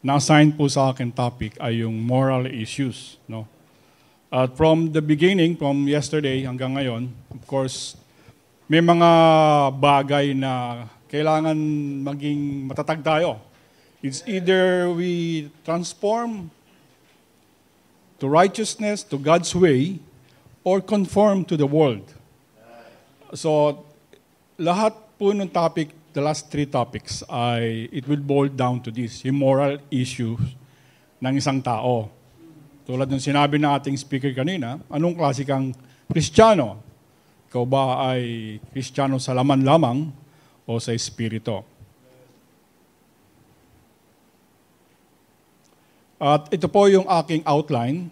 na-assign po sa akin topic ay yung moral issues. No? At from the beginning, from yesterday hanggang ngayon, of course, may mga bagay na kailangan maging matatag tayo. It's either we transform to righteousness, to God's way, or conform to the world. So, lahat po ng topic, the last 3 topics, it will boil down to this, yung moral issues ng isang tao. Tulad ng sinabi ng ating speaker kanina, anong klase kang Kristiyano? Ikaw ba ay Kristiyano sa laman lamang o sa espiritu? At ito po yung aking outline.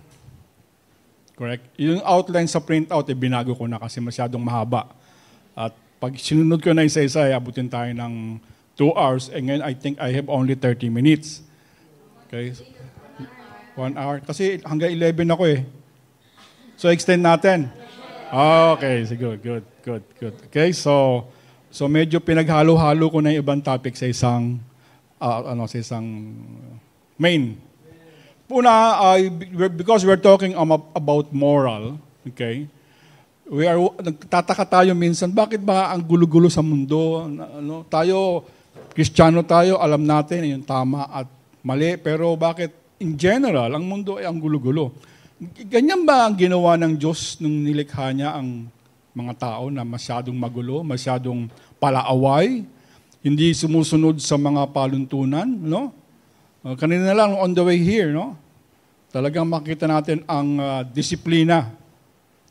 Correct? Yung outline sa printout, binago ko na kasi masyadong mahaba. At pag sinunod ko na isa-isa, abutin tayo ng 2 hours. And ngayon, I think I have only 30 minutes. Okay? 1 hour. Kasi hanggang 11 ako eh. So, extend natin. Okay. So, good. Okay, so medyo pinaghalo-halo ko na yung ibang topic sa isang, sa isang main. Una, because we're talking about moral, okay, nagtataka tayo minsan, bakit ba ang gulo-gulo sa mundo? Tayo, Kristiyano tayo, alam natin yung tama at mali, pero bakit in general, ang mundo ay ang gulo-gulo? Ganyan ba ang ginawa ng Diyos nung nilikha niya ang mga tao na masyadong magulo, masyadong palaaway, hindi sumusunod sa mga paluntunan, no? Kanina lang on the way here, no? Talagang makita natin ang disiplina.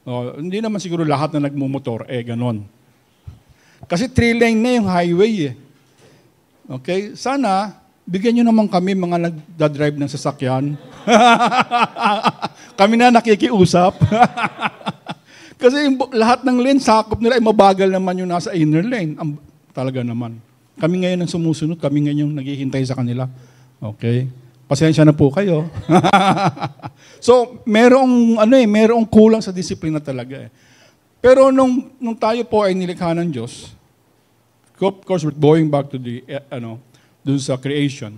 No, hindi naman siguro lahat na nagmumotor, ganon. Kasi 3-lane na yung highway eh. Okay? Sana, bigyan nyo naman kami mga nagdadrive ng sasakyan. Kami na nakikiusap. Kasi lahat ng lane, sakop nila ay mabagal naman yung nasa inner lane. Talaga naman. Kami ngayon ang sumusunod, kami ngayon yung naghihintay sa kanila. Okay? Pasensya na po kayo. So, merong kulang sa disiplina talaga eh. Pero nung tayo po ay nilikha ng Diyos, of course, we're going back to the, dun sa creation,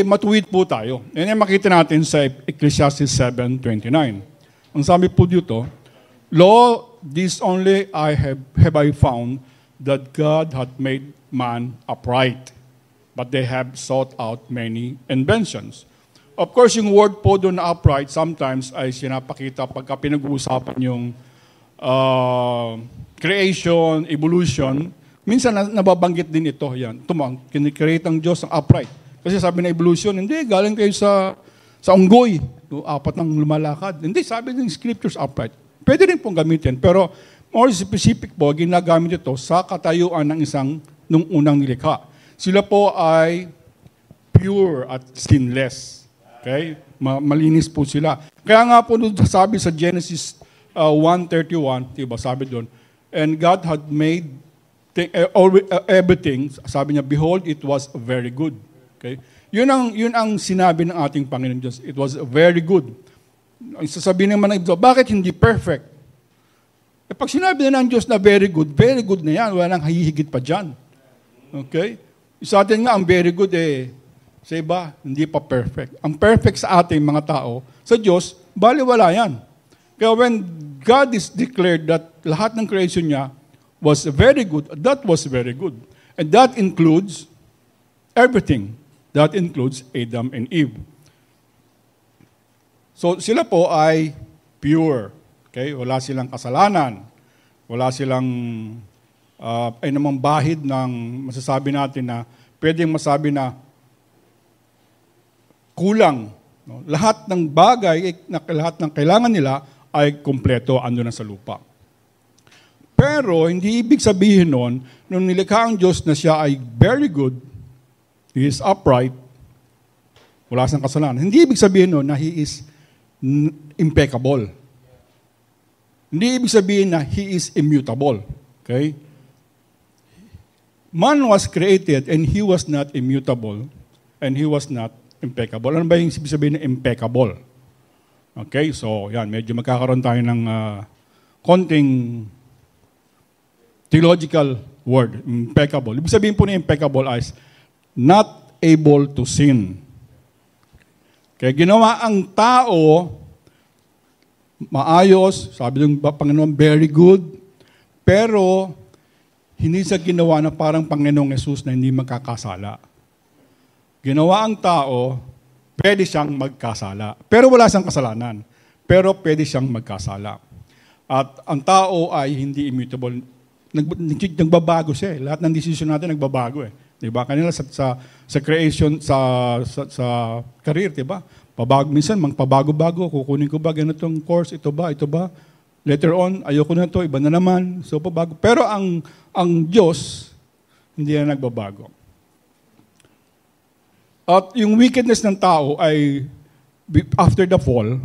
matuwid po tayo. Yan yung makita natin sa Ecclesiastes 7:29. Ang sabi po dito, Lo, this only have I found, that God hath made man upright, but they have sought out many inventions. Of course, yung word po doon na upright, sometimes ay sinapakita pagka pinag-uusapan yung creation, evolution, minsan nababanggit din ito. Yan. Kinikreate ang Diyos ng upright. Kasi sabi na evolution, hindi, galing kayo sa unggoy. 4 nang lumalakad. Hindi, sabi ng scriptures upright. Pwede rin pong gamitin, pero more specific po, ginagamit ito sa katayuan ng isang nung unang nilikha. Sila po ay pure at sinless. Okay? Malinis po sila. Kaya nga po sabi sa Genesis 1:31, diba, sabi doon, and God had made everything, sabi niya, behold, it was very good. Okay? Yun ang sinabi ng ating Panginoon Diyos. It was very good. Ang sasabihin naman ng iba, bakit hindi perfect? Pag sinabi na ng Diyos na very good na yan. Walang hihigit pa dyan. Okay? Sa atin nga, ang very good sa iba, hindi pa perfect. Ang perfect sa ating mga tao, sa Diyos, baliwala yan. Kaya when God is declared that lahat ng creation niya was very good, that was very good. And that includes everything. That includes Adam and Eve. So sila po ay pure. Okay? Wala silang kasalanan. Wala silang ay namang bahid ng masasabi natin na pwedeng masabi na kulang. No? Lahat ng bagay, lahat ng kailangan nila ay kumpleto ando na sa lupa. Pero hindi ibig sabihin nun, nung nilikha ang Diyos na siya ay very good, He is upright, wala siyang kasalanan. Hindi ibig sabihin nun na He is impeccable. Hindi ibig sabihin na He is immutable. Okay? Man was created and he was not immutable and he was not impeccable. Ano ba yung sabihin na impeccable? Okay, so yan, medyo magkakaroon tayo ng konting theological word, impeccable. Ibig sabihin po na impeccable is not able to sin. Kaya ginawa ang tao, maayos, sabi ng Panginoon, very good, pero hindi siya ginawa na parang Panginoong Yesus na hindi magkakasala. Ginawa ang tao, pwede siyang magkasala. Pero wala siyang kasalanan. Pero pwede siyang magkasala. At ang tao ay hindi immutable. Nagbabago siya. Lahat ng desisyon natin nagbabago eh. Diba? Kanina sa creation, sa career, diba? Pabago, minsan, pabago-bago, kukunin ko ba ganitong course, ito ba? Later on, ayoko na ito, iba na naman. So, pabago. Pero ang Diyos, hindi na nagbabago. At yung wickedness ng tao ay, after the fall,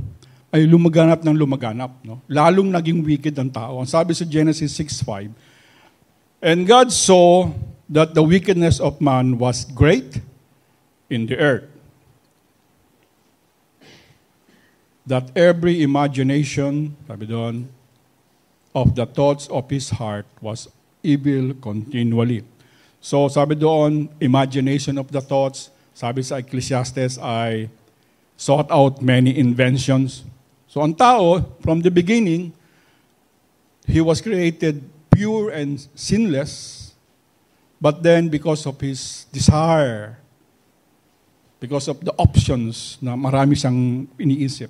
ay lumaganap ng lumaganap. No? Lalong naging wicked ang tao. Ang sabi sa Genesis 6:5, and God saw that the wickedness of man was great in the earth, that every imagination, sabi doon, of the thoughts of his heart was evil continually. So sabi doon, imagination of the thoughts, sabi sa Ecclesiastes ay sought out many inventions. So ang tao, from the beginning, he was created pure and sinless. But then, because of his desire, because of the options na marami siyang iniisip,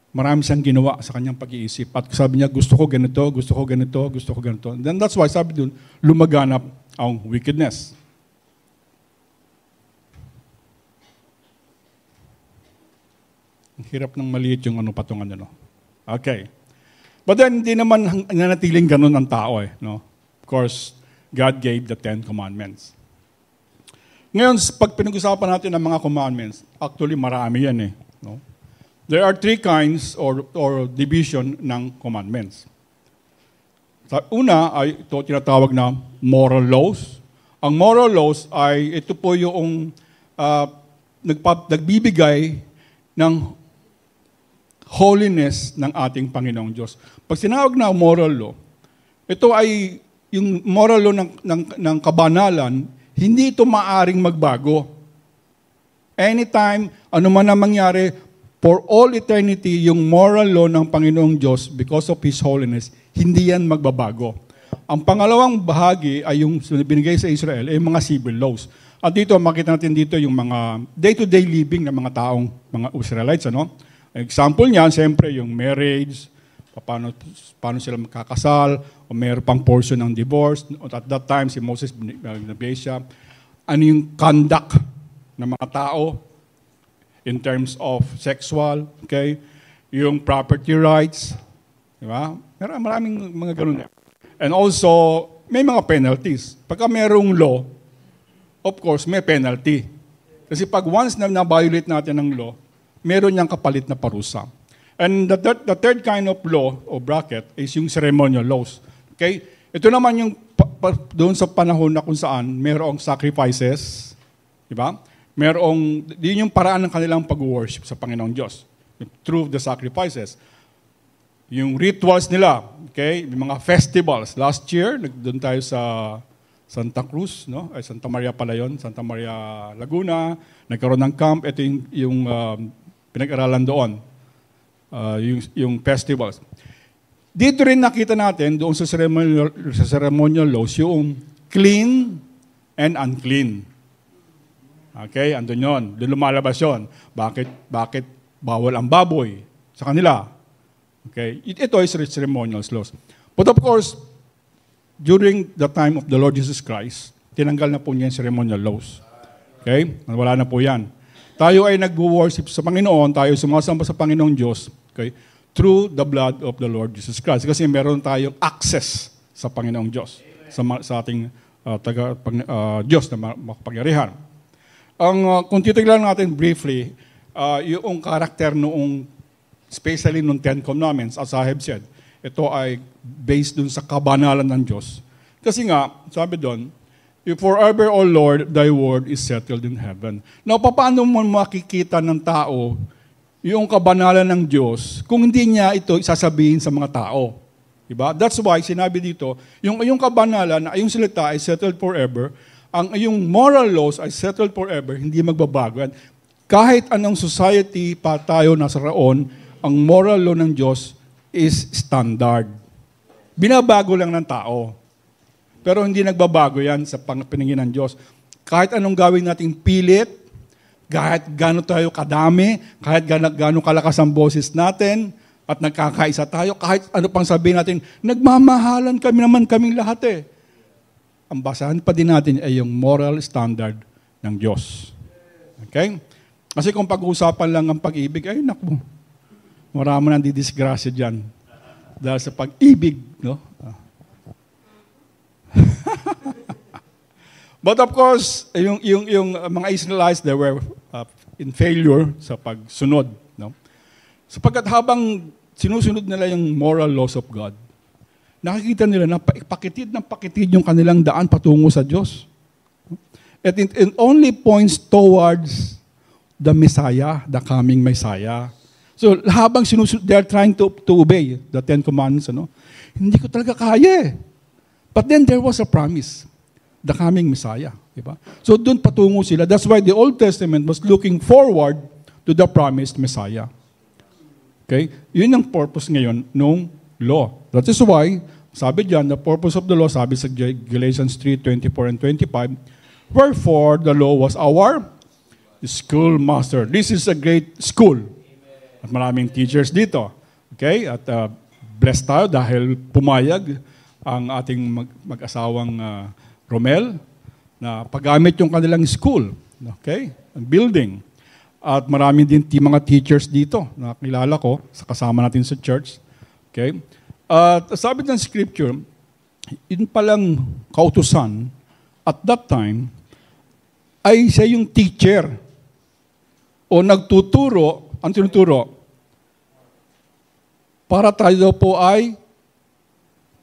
marami siyang ginawa sa kanyang pag-iisip. At sabi niya, gusto ko ganito, gusto ko ganito, gusto ko ganito. And then that's why, sabi dun, lumaganap ang wickedness. Ang hirap ng maliit yung patungan ano. Okay. But then, hindi naman nanatiling ganun ang tao eh. No? Of course, God gave the 10 Commandments. Ngayon, pag pinag-usapan natin ang mga commandments, actually marami yan eh. No? There are 3 kinds or division ng commandments. Una ay ito tinatawag na moral laws. Ang moral laws ay ito po yung nagbibigay ng holiness ng ating Panginoong Diyos. Pag sinawag na moral law, ito ay yung moral law ng kabanalan, hindi ito maaring magbago. Anytime, ano man ang mangyari, for all eternity, yung moral law ng Panginoong Diyos, because of His holiness, hindi yan magbabago. Ang pangalawang bahagi ay yung binigay sa Israel, ay mga civil laws. At dito, makita natin dito yung mga day-to-day living ng mga taong, mga Israelites. Ano? Example niyan, siyempre, yung marriage, paano sila magkakasal, o mayroon pang portion ng divorce. At that time, si Moses binigay siya. Ano yung conduct ng mga tao in terms of sexual, okay? Yung property rights, di ba? Maraming mga ganun. And also, may mga penalties. Pagka mayroong law, of course, may penalty. Kasi pag once na na-violate natin ng law, meron niyang kapalit na parusa. And the third kind of law o bracket is yung ceremonial laws. Okay? Ito naman yung doon sa panahon na kung saan mayroong sacrifices, di ba? Din yung paraan ng kanilang pag-worship sa Panginoong Diyos. Through the sacrifices. Yung rituals nila, okay? Yung mga festivals. Last year, doon tayo sa Santa Cruz, no? Ay, Santa Maria pala yun, Santa Maria Laguna. Nagkaroon ng camp. Ito yung pinag-aralan doon. Yung festivals. Dito rin nakita natin, doon sa ceremonial laws, yung clean and unclean. Okay, andun yun. Doon lumalabas yun. Bakit bawal ang baboy sa kanila? Okay, ito is ceremonial laws. But of course, during the time of the Lord Jesus Christ, tinanggal na po niya yung ceremonial laws. Okay, wala na po yan. Tayo ay nag-worship sa Panginoon, tayo sumasamba sa Panginoong Diyos, okay, through the blood of the Lord Jesus Christ. Kasi meron tayong access sa Panginoong Diyos, sa ating Diyos na makapangyarihan. Kung titignan natin briefly, yung karakter noong, especially noong 10 Commandments, as I have said, ito ay based dun sa kabanalan ng Diyos. Kasi nga, sabi doon, forever, O Lord, thy word is settled in heaven. Now, paano mo makikita ng tao yung kabanalan ng Diyos kung hindi niya ito isasabihin sa mga tao? Diba? That's why, sinabi dito, yung kabanalan, yung salita ay settled forever, yung moral laws ay settled forever, hindi magbabago. kahit anong society pa tayo nasa roon, ang moral law ng Diyos is standard. Binabago lang ng tao. Pero hindi nagbabago yan sa paningin ng Diyos. Kahit anong gawin nating pilit, kahit gano'n tayo kadami, kahit gano'n kalakas ang boses natin, at nagkakaisa tayo, kahit ano pang sabihin natin, nagmamahalan kami naman kaming lahat eh. Ang basahan pa din natin ay yung moral standard ng Diyos. Okay? Kasi kung pag-uusapan lang ang pag-ibig, ay naku, marami nang didisgrasya dyan. Dahil sa pag-ibig, no? But of course, yung mga Israelites, they were in failure sa pagsunod. No? Sapagkat habang sinusunod nila yung moral laws of God, nakikita nila na pakitid ng pakitid yung kanilang daan patungo sa Diyos. It only points towards the Messiah, the coming Messiah. So habang sinusunod, they're trying to obey the Ten Commandments. Ano? Hindi ko talaga kaya eh. But then there was a promise. The coming Messiah. Diba? So doon patungo sila. That's why the Old Testament was looking forward to the promised Messiah. Okay? Yun ang purpose ngayon nung law. That is why, sabi dyan, the purpose of the law, sabi sa Galatians 3:24 and 25, wherefore the law was our schoolmaster. This is a great school. At maraming teachers dito. Okay? At blessed tayo dahil pumayag ang ating mag-asawang Romel na paggamit yung kanilang school. Okay? Ang building. At marami din mga teachers dito na kilala ko sa kasama natin sa church. Okay? At sabi ng scripture, yun palang kautusan at that time ay siya yung teacher o nagtuturo, ang tinuturo, para tayo daw po ay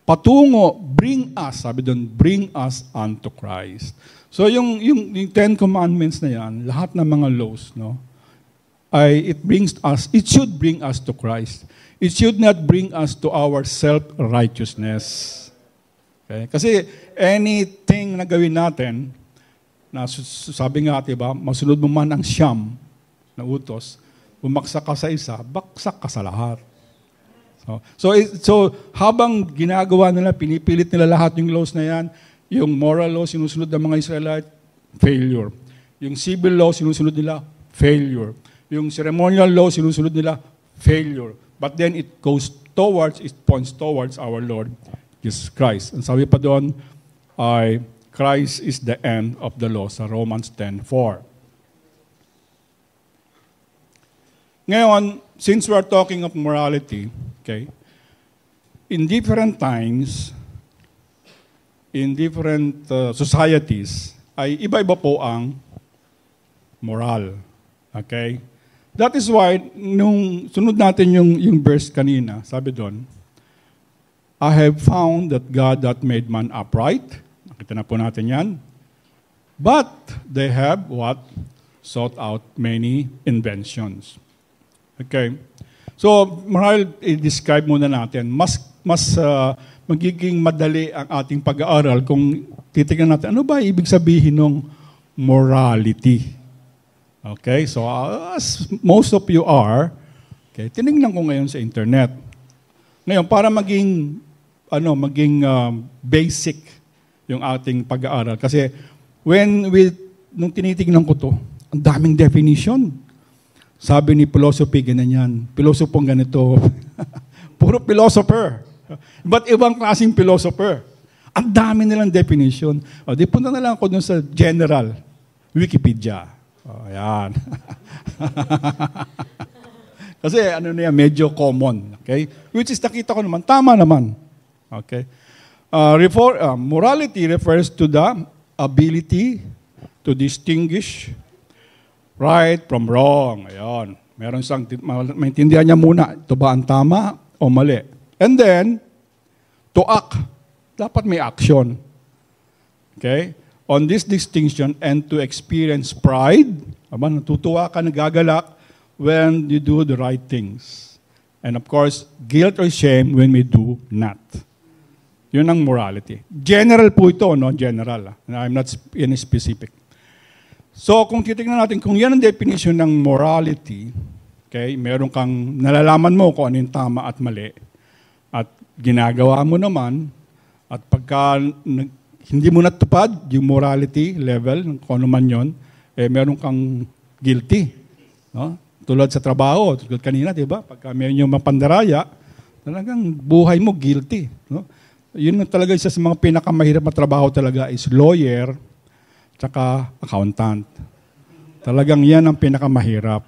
patungo, bring us, sabi doon, bring us unto Christ. So yung Ten Commandments na yan, lahat ng mga laws, no, it should bring us to Christ. It should not bring us to our self-righteousness. Okay? Kasi anything na gawin natin, na sabi nga, diba, masunod mo man ang siyam na utos, bumaksak ka sa isa, baksak ka sa lahat. So habang ginagawa nila, pinipilit nila lahat yung laws na yan, yung moral law, sinusunod ng mga Israelite, failure. Yung civil law, sinusunod nila, failure. Yung ceremonial law, sinusunod nila, failure. But then it points towards our Lord Jesus Christ. And sabi pa doon, Christ is the end of the law sa Romans 10:4. Ngayon, since we are talking of morality, okay, in different times, in different societies, ay iba-iba po ang moral. Okay? That is why, nung sunod natin yung verse kanina, sabi doon, I have found that God that made man upright. Nakita na po natin yan. But they have what? Sought out many inventions. Okay? So, moral, i-describe muna natin. Mas magiging madali ang ating pag-aaral kung titignan natin, ano ba ibig sabihin ng morality? Okay? So, as most of you are, okay, tinignan ko ngayon sa internet. Ngayon, para maging basic yung ating pag-aaral. Kasi, nung tinitignan ko to, ang daming definition. Sabi ni philosophy, ganyan. Pilosopong ganito. Puro philosopher. But ibang klaseng philosopher. Ang dami nilang definition. O, di punta na lang ako dun sa general. Wikipedia. O, yan. Kasi ano na yan, medyo common. Okay? Which is nakita ko naman, tama naman. Okay? Morality refers to the ability to distinguish right from wrong. Ayan. Meron siyang, maintindihan niya muna, ito ba ang tama o mali? And then, to act. Dapat may action. Okay? On this distinction and to experience pride, natutuwa ka, nagagalak when you do the right things. And of course, guilt or shame when we do not. Yun ang morality. General po ito, no? General. I'm not in specific. So, kung titignan natin, kung yan ang definition ng morality, okay, meron kang nalalaman mo kung ano yung tama at mali, at ginagawa mo naman, at pagka hindi mo natupad yung morality level, kung ano man yun, meron kang guilty. No? Tulad sa trabaho, tulad kanina, di ba? Pagka meron yung mapandaraya, talagang buhay mo guilty. No? Yun talaga isa sa mga pinakamahirap na trabaho talaga is lawyer, tsaka accountant. Talagang yan ang pinakamahirap.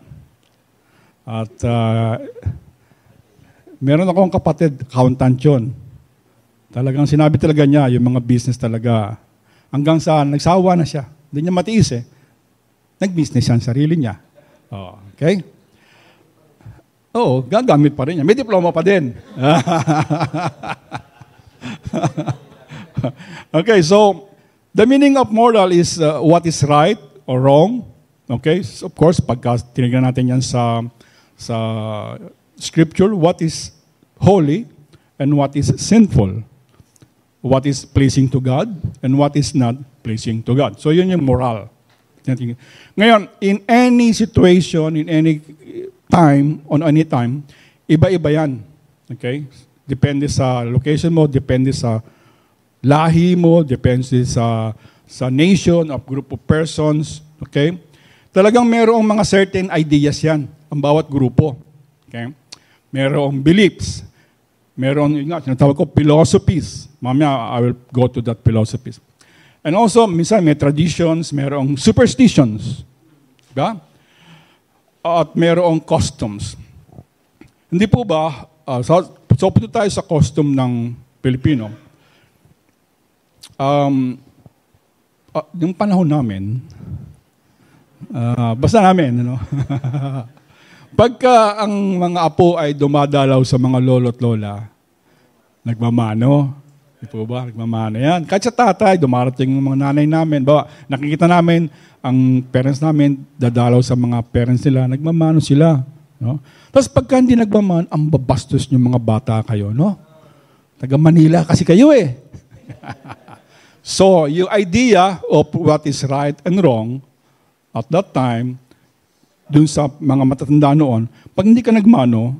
At meron akong kapatid, accountant yun. Talagang sinabi talaga niya, yung mga business talaga. Hanggang sa nagsawa na siya. Hindi niya matiis eh. Nag-business siya ang sarili niya. Oh, okay? Oo, gagamit pa rin niya. May diploma pa din. Okay, so, the meaning of moral is what is right or wrong. Okay? So, of course, pagka tinignan natin yan sa Scripture, what is holy and what is sinful. What is pleasing to God and what is not pleasing to God. So, yun yung moral. Ngayon, in any situation, in any time, on any time, iba-iba yan. Okay? Depende sa location mo, depende sa lahi mo, depende sa nation, of group of persons. Okay? Talagang merong mga certain ideas yan, ang bawat grupo. Okay? Merong beliefs. Meron, yun nga, tinatawag ko, philosophies. Mamaya, I will go to that philosophies. And also, minsan may traditions, merong superstitions. Diba? At merong customs. Hindi po ba, so punta tayo sa custom ng Pilipino. Yung panahon namin, basta namin, ano? Pagka ang mga apo ay dumadalaw sa mga lolo't lola, nagmamano. Di po ba? Nagmamano yan. Kahit sa tatay, dumarating yung mga nanay namin. Bawa, nakikita namin, ang parents namin, dadalaw sa mga parents nila, nagmamano sila. No? Tapos pagka hindi nagmamano, ang babastos yung mga bata kayo. No? Taga Manila kasi kayo eh. So, yung idea of what is right and wrong, at that time, dun sa mga matatanda noon, pag hindi ka nagmano,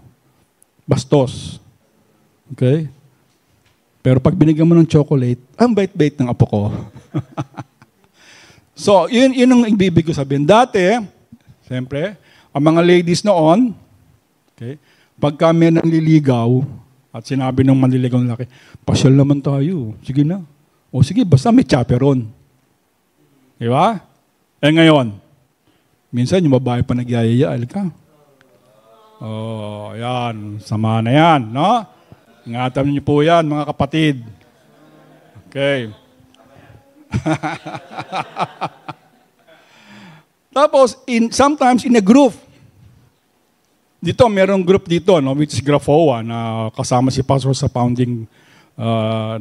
bastos. Okay? Pero pag binigyan mo ng chocolate, ang bait-bait ng apo ko. So, yun ang ibibig ko sabihin. Dati, siyempre, ang mga ladies noon, okay, pagka may nanliligaw, at sinabi ng manliligaw ng laki, pasyal naman tayo. Sige na. O sige, basta may chaperon. Di ba? Ngayon, minsan yung babae pa nagyayaya, ka. Oh, yan. Sama na yan, no? Ingatan niyo po yan, mga kapatid. Okay. Tapos, sometimes in a group, dito, merong group dito, no, which is Grafoa, na kasama si Pastor sa founding,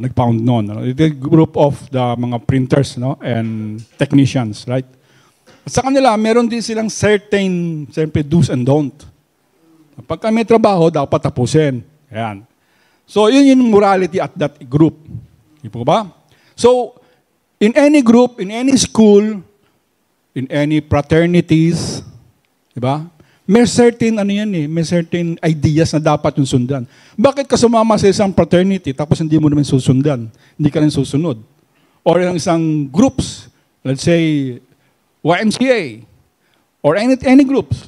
nag-found noon. No? It's a group of the mga printers, no, and technicians, right? At sa kanila, meron din silang certain, siyempre, do's and don't. Pagka may trabaho, dapat tapusin. Ayan. So, yun yung morality at that group. Di po ba? So, in any group, in any school, in any fraternities, di ba? May certain, may certain ideas na dapat yung sundan. Bakit ka sumama sa isang fraternity tapos hindi mo naman susundan? Hindi ka rin susunod. Or yung isang groups, let's say, YMCA, or any groups.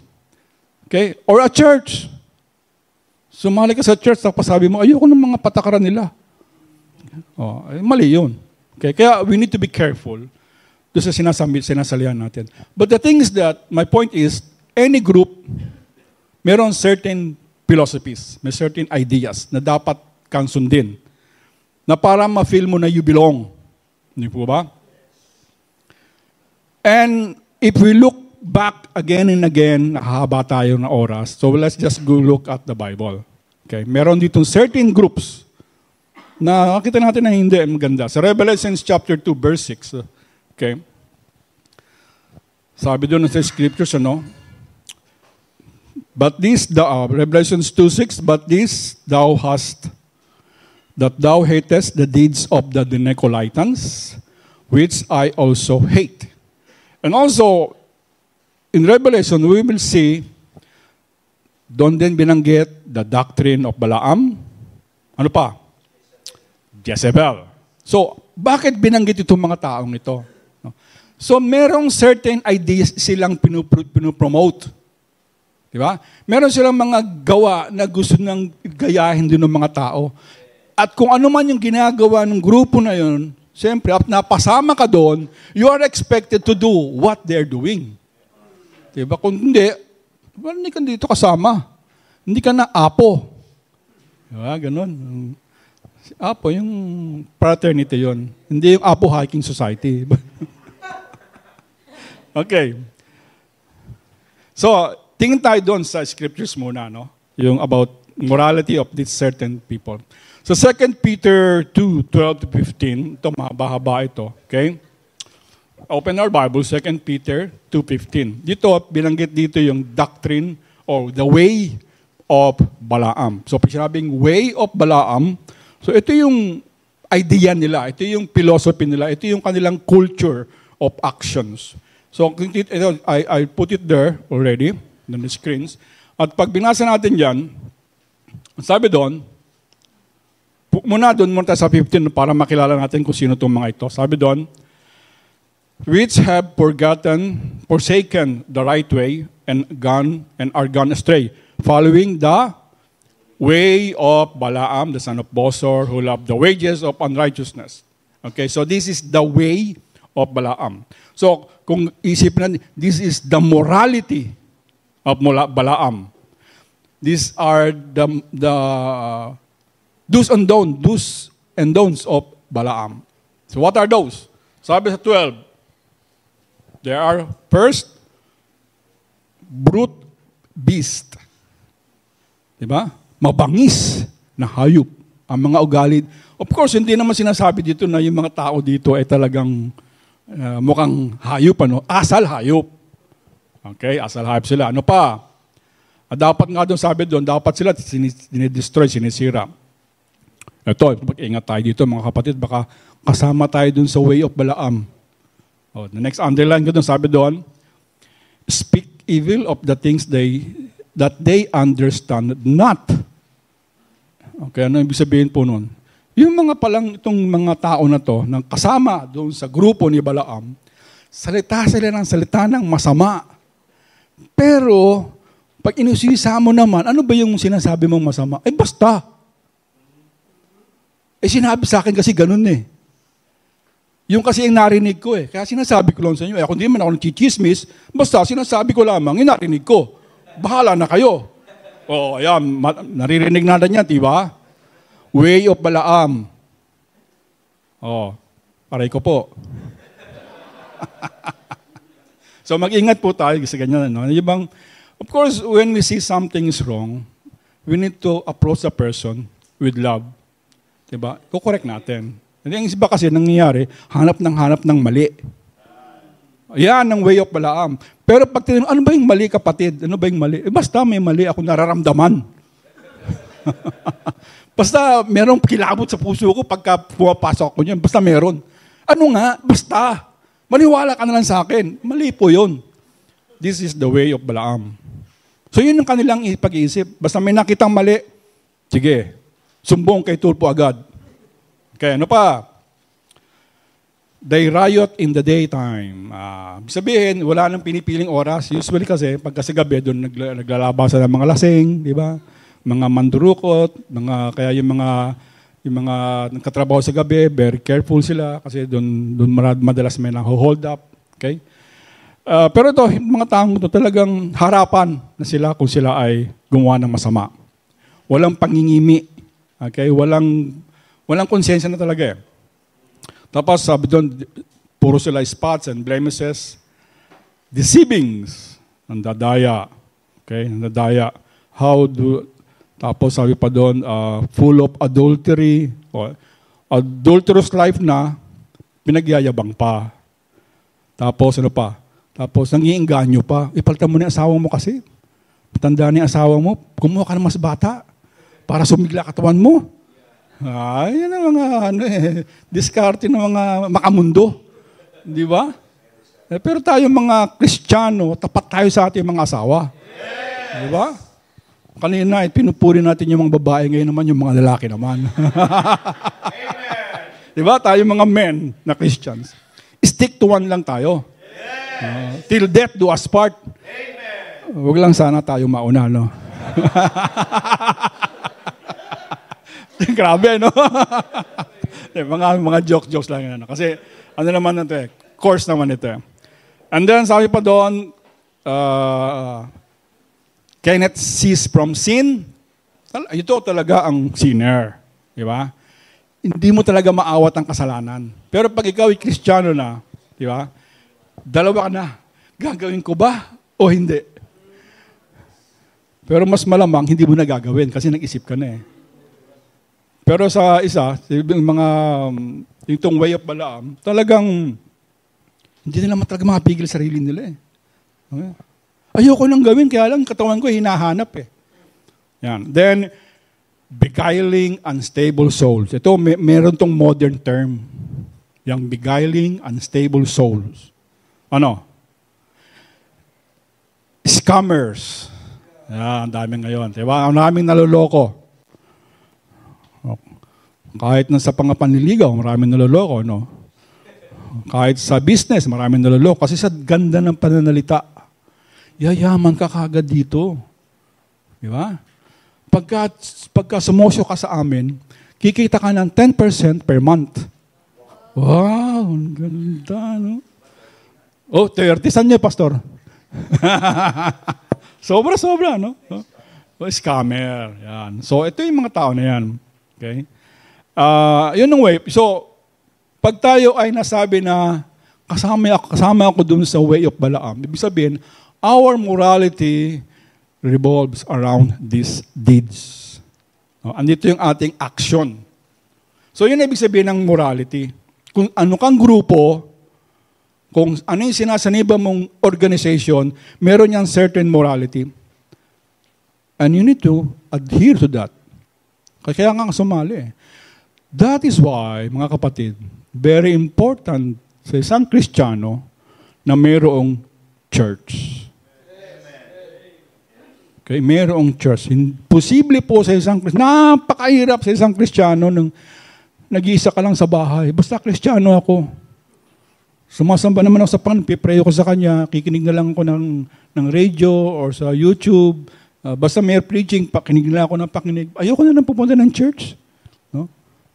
Okay? Or a church. Sumali ka sa church, tapos sabi mo, ayoko ng mga patakaran nila. Oh, mali yun. Okay? Kaya we need to be careful doon sa sinasalihan natin. But the thing is that, my point is, any group, meron certain philosophies, may certain ideas na dapat kang sundin, na para ma-feel mo na you belong. Hindi po ba? And if we look back again and again, nakahaba tayo ng oras, so let's just go look at the Bible. Okay? Meron dito certain groups na nakita natin na hindi maganda. Sa Revelation chapter 2, verse 6, okay? Sabi doon sa scriptures, but this, Revelation 2:6, but this thou hast, that thou hatest the deeds of the Nicolaitans, which I also hate. And also, in Revelation, we will see, doon din binanggit the doctrine of Balaam. Ano pa? Jezebel. So, bakit binanggit itong mga taong ito? So, merong certain ideas silang pinopromote. Di ba? Meron silang mga gawa na gusto nang gayahin din ng mga tao. At kung ano man yung ginagawa ng grupo na yun, siyempre, at napasama ka doon, you are expected to do what they're doing. Di ba? Kung hindi, hindi ka dito kasama. Hindi ka na apo. Di ba? Ganon. Apo, yung fraternity yun. Hindi yung Apo Hiking Society. Okay. So, tingin tayo doon sa scriptures muna, no? Yung about morality of these certain people. So, 2 Peter 2:12 to 15, ito, mahaba-haba ito, okay? Open our Bible, 2 Peter 2:15. Dito, binanggit dito yung doctrine or the way of Balaam. So, pag sinabing way of Balaam, so ito yung idea nila, ito yung philosophy nila, ito yung kanilang culture of actions. So, I put it there already, on the screens. At pag binasa natin yan, sabi doon, muna sa 15 para makilala natin kung sino itong mga ito. Sabi doon, which have forsaken the right way and are gone astray, following the way of Balaam, the son of Bosor, who loved the wages of unrighteousness. Okay, so this is the way of Balaam. So, kung isipin natin, this is the morality of Balaam. These are the do's and don'ts of Balaam. So, what are those? Sabi sa 12, there are first, brute beast. Diba? Mabangis na hayop ang mga ugali. Of course, hindi naman sinasabi dito na yung mga tao dito ay talagang mukhang hayop, ano? Asal hayop. Okay, asal hayop sila. Ano pa? Dapat nga doon, sabi doon, dapat sila dinidestroy, sinisira. Ito, mag-ingat tayo dito mga kapatid, baka kasama tayo doon sa way of Balaam. The next underline ko doon, sabi doon, speak evil of the things that they understand not. Okay, ano ibig sabihin po nun? Yung itong mga tao na to, nang kasama doon sa grupo ni Balaam, salita sila ng salita ng masama. Pero, pag inusisa mo naman, ano ba yung sinasabi mong masama? Basta. Sinabi sa akin kasi ganun eh. Yung kasi yung narinig ko eh. Kaya sinasabi ko lang sa inyo, kung di man ako nagchichismis, basta sinasabi ko lamang, yung narinig ko. Bahala na kayo. Ayan, naririnig natin yan, diba? Way of Balaam. Aray ko po. So mag-ingat po tayo sa ganyan. No? Of course, when we see something is wrong, we need to approach the person with love. Diba? Kukorek natin. Yung iba kasi nangyayari, hanap ng mali. Yan ang way of Balaam. Pero pag tinanong, ano ba yung mali kapatid? Ano ba yung mali? Basta may mali ako nararamdaman. Basta merong kilabot sa puso ko pagka pumapasok ko niyan. Basta meron. Ano nga? Basta. Maniwala ka na lang sa akin. Mali po yun. This is the way of Balaam. So yun ang kanilang pag-iisip. Basta may nakitang mali, sige, sumbong kay Tulpo agad. Okay, ano pa? They riot in the daytime. Sabihin, wala nang pinipiling oras. Usually kasi, pagkasi gabi, doon naglalabasan ng mga lasing, di ba? Mga mandurukot, kaya yung mga nagkatrabaho sa gabi, very careful sila kasi doon madalas may hold up. Okay? Pero ito, mga taong ito talagang harapan na sila kung sila ay gumawa ng masama. Walang pangingimi. Okay? Walang konsensya na talaga eh. Tapos sabi doon, puro sila spots and blemishes. Deceivings. Nandadaya. Okay? Nandadaya. Tapos sabi pa doon, full of adultery. Adulterous life na, pinagyayabang pa. Tapos ano pa? Tapos nangiinganyo pa. Ipalitan mo na yung asawa mo kasi. Tanda na yung asawa mo, kumuha ka ng mas bata para sumigla katawan mo. Yan ang mga diskarte ng mga makamundo. Di ba? Pero tayo mga Kristiyano, tapat tayo sa ating mga asawa. Yes. Di ba? Kanina, pinupuri natin yung mga babae, ngayon naman yung mga lalaki naman. Di ba? Tayo mga men na Christians. Stick to one lang tayo. Yes. Till death do us part. Amen. Huwag lang sana tayo mauna, no? Grabe, no? mga jokes lang yan. Kasi, ano naman ito eh, course naman ito eh. And then, sabi pa doon, cannot cease from sin. Ito talaga ang sinner. Di ba? Hindi mo talaga maawat ang kasalanan. Pero pag ikaw ay Kristiyano na, di ba? Dalawa ka na. Gagawin ko ba o hindi? Pero mas malamang, hindi mo na gagawin kasi nag-isip ka na eh. Pero sa isa, itong way of Balaam, talagang hindi nila talaga mapigil sarili nila eh. Okay. Ayoko nang gawin, kaya lang katawan ko hinahanap eh. Yan. Then, beguiling unstable souls. Ito, meron tong modern term. Yung beguiling unstable souls. Ano? Scammers. Yan, ang dami ngayon. Diba? Ang daming naloloko. Kahit sa pangapanliligaw, maraming naloloko, no? Kahit sa business, maraming naloloko. Kasi sa ganda ng pananalita, yayaman ka kagad dito. Di ba? Pagka sumosyo ka sa amin, kikita ka ng 10% per month. Wow, ang ganda, no? Oh, 30. Saan niya, Pastor? Sobra-sobra, no? Scammer. Yan. So, ito yung mga tao na yan. Okay? Yun ang way. So, pag tayo ay nasabi na kasama ako dun sa way of Balaam, ibig sabihin, our morality revolves around these deeds. Andito yung ating action. So, yun ibig sabihin ng morality. Kung ano kang grupo, kung ano yung sinasaniba mong organization, meron niyang certain morality. And you need to adhere to that. Kaya nga sumali eh. That is why, mga kapatid, very important sa isang Kristiyano na mayroong church. Okay, mayroong church. Posible po sa isang Kristiyano, napakahirap sa isang Kristiyano nung nag-iisa ka lang sa bahay. Basta Kristiyano ako. Sumasamba naman ako sa Panginoon, pipray ko sa Kanya, kikinig na lang ako ng radio or sa YouTube. Basta may preaching, pakinig na ako ng pakinig. Ayoko na lang pupunta ng church. No?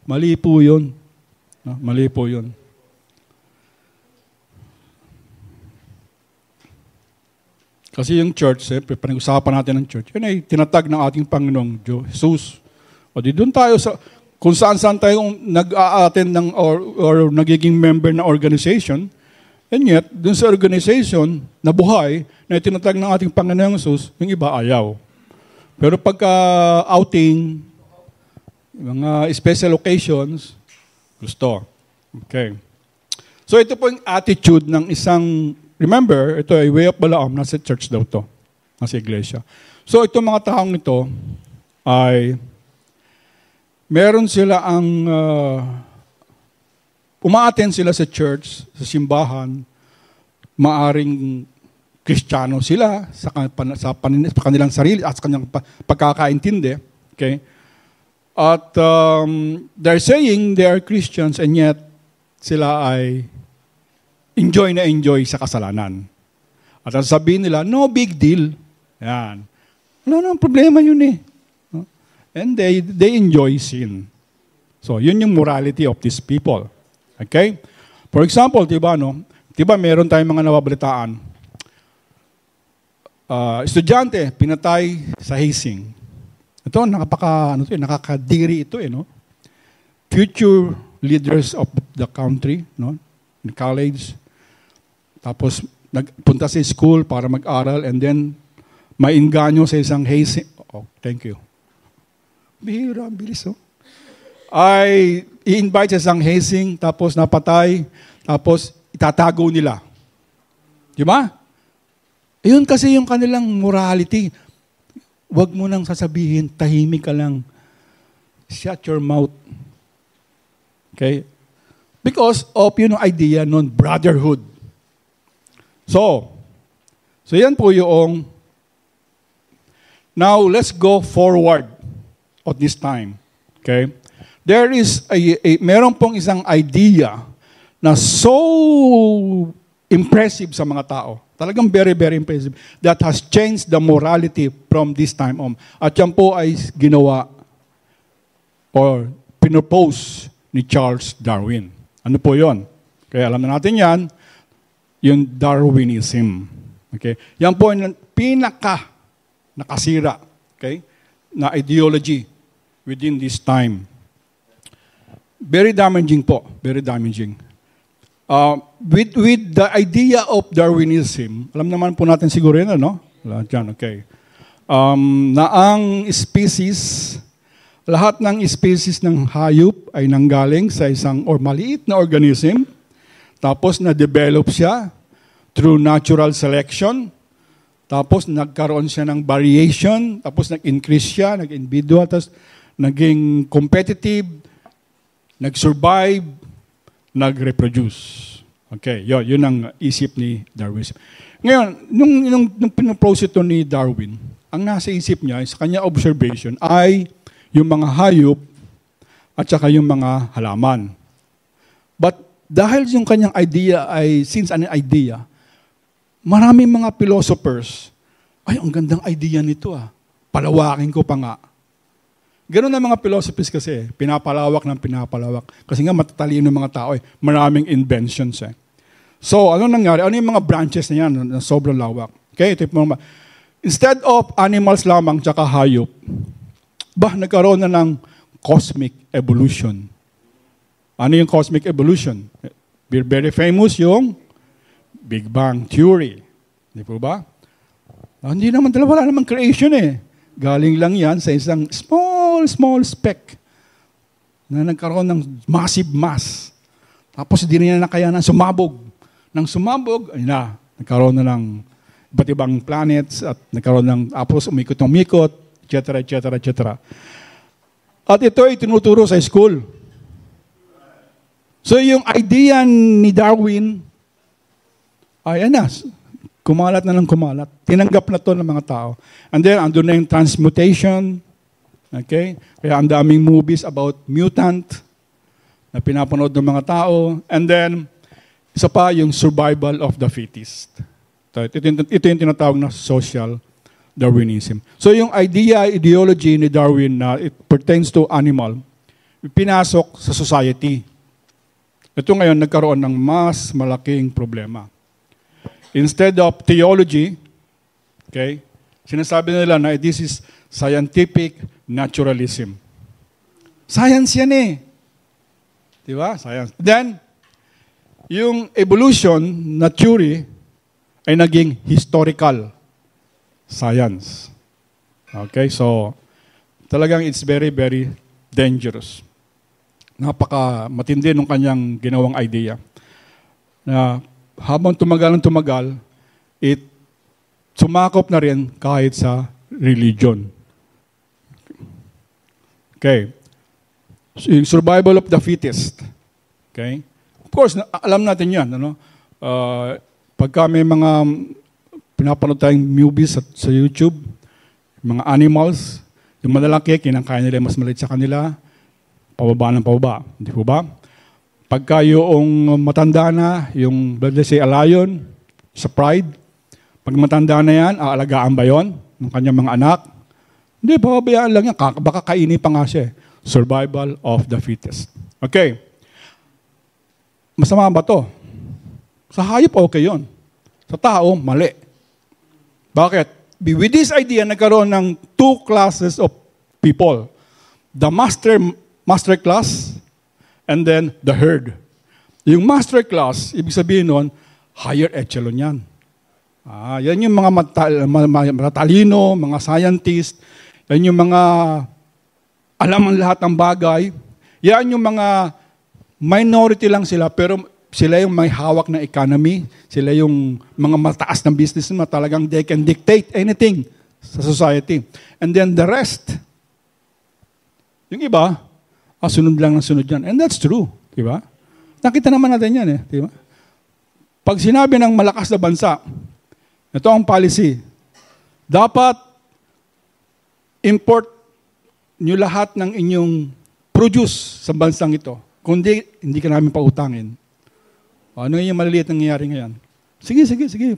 Mali po yun. No? Mali po yun. Kasi yung church, pinag-usapan natin ng church, yun ay tinatag ng ating Panginoong Jesus. O di doon tayo sa, kung saan-saan tayo nag-a-attend ng or nagiging member na organization, and yet, doon sa organization na buhay, na tinatag ng ating Panginoong Jesus, yung iba ayaw. Pero pagka outing, mga special occasions, gusto. Okay. So ito po yung attitude ng isang, remember, ito ay way of Balaam, nasa church daw to, nasa iglesia. So itong mga taong ito ay meron sila ang uma-attend sila sa church, sa simbahan, maaring Kristiyano sila sa kanilang sarili at sa kanilang pagkakaintindi. Okay? At they're saying they are Christians and yet sila ay enjoy sa kasalanan. At ang sabihin nila, no big deal. Yan. Wala nang problema yun eh. And they enjoy sin. So, yun yung morality of these people. Okay? For example, diba meron tayong mga nababalitaan. Estudyante, pinatay sa hazing. Ito, nakakadiri ito, no? Future leaders of the country, no? In college. Tapos, nagpunta sa school para mag-aral and then, mainganyo sa isang hazing. Oh, thank you. Bihira, bilis, oh. Ay, i-invite sa isang hazing, tapos napatay, tapos itatago nila. Di ba? Ayun kasi yung kanilang morality. Huwag mo nang sasabihin, tahimik ka lang. Shut your mouth. Okay? Because of idea nun, brotherhood. So yan po yung, now let's go forward at this time. Okay? There is meron pong isang idea na so impressive sa mga tao. Talagang very, very impressive. That has changed the morality from this time on. At yan po ay ginawa or pinopose ni Charles Darwin. Ano po yon? Kaya alam na natin yan, yung Darwinism. Okay? Yan po yung nakasira, okay, na ideology within this time. Very damaging po. Very damaging. With the idea of Darwinism, alam naman po natin siguro yun, no? Diyan, okay. Na ang species, lahat ng species ng hayop ay nanggaling sa isang or maliit na organism, tapos na-develop siya through natural selection, tapos nagkaroon siya ng variation, tapos nag-increase siya, nag-individual, tapos naging competitive, nag-survive, nag-reproduce. Okay, yun ang isip ni Darwin. Ngayon, nung pinoprose ito ni Darwin, ang nasa isip niya, sa kanya observation, ay yung mga hayop at saka yung mga halaman. But dahil yung kanyang idea ay, since an idea, maraming mga philosophers, ay, ang gandang idea nito palawakin ko pa nga. Ganun na mga philosophies kasi, pinapalawak ng pinapalawak. Kasi nga matatalino ng mga tao maraming inventions So, ano nangyari? Ano yung mga branches na yan na sobrang lawak? Okay, ito yung instead of animals lamang tsaka hayop, nagkaroon na ng cosmic evolution. Ano yung cosmic evolution? Very famous yung Big Bang Theory. Di po ba? Hindi naman talaga, wala namang creation Galing lang yan sa isang small speck na nagkaroon ng massive mass. Tapos hindi na nakayanan, sumabog. Nang sumabog, nagkaroon na ng iba't ibang planets at nagkaroon ng, tapos umikot, etc., etc., etc. At ito ay tinuturo sa school. So yung idea ni Darwin, ay kumalat na ng kumalat. Tinanggap na to ng mga tao. And then, andun na yung transmutation. Okay? Kaya ang daming movies about mutant na pinapanood ng mga tao. And then, isa pa yung survival of the fittest. Ito yung tinatawag na social Darwinism. So yung ideology ni Darwin na it pertains to animal, pinasok sa society. Ito ngayon nagkaroon ng mas malaking problema. Instead of theology, okay, sinasabi nila na this is scientific naturalism. Science yan Di ba? Science. Then, yung evolution na theory ay naging historical science. Okay, so talagang it's very, very dangerous. Napaka matindi nung kanyang ginawang idea. Na habang tumagal, it sumakop na rin kahit sa religion. Okay. So, yung survival of the fittest. Okay. Of course, alam natin yan. Pagka may mga pinapanood tayong movies sa YouTube, mga animals, yung malalaki, kinakain nila mas maliit sa kanila, pababa ng pababa. Hindi po ba? Pagka yung matanda na, yung, let's say, a lion, sa pride, pag matanda na yan, aalagaan ba yun ng kanyang mga anak? Hindi, pababayaan lang yan. Baka kainin pa nga siya. Survival of the fittest. Okay. Masama ba to? Sa hayop, okay yun. Sa tao, mali. Bakit? With this idea, nagkaroon ng two classes of people. The master class, and then the herd. Yung master class, ibig sabihin nun, higher echelon yan. Yan yung mga matatalino, mga scientist, yan yung mga alam ang lahat ng bagay. Yan yung mga minority lang sila, pero sila yung may hawak ng economy, sila yung mga mataas ng business na talagang they can dictate anything sa society. And then the rest, yung iba, sunod lang ng sunod yan. And that's true. Diba? Nakita naman natin yan. Diba? Pag sinabi ng malakas na bansa, ito ang policy, dapat import nyo lahat ng inyong produce sa bansang ito. Kundi, hindi ka namin pautangin. Ano yung maliliit na nangyayari ngayon? Sige,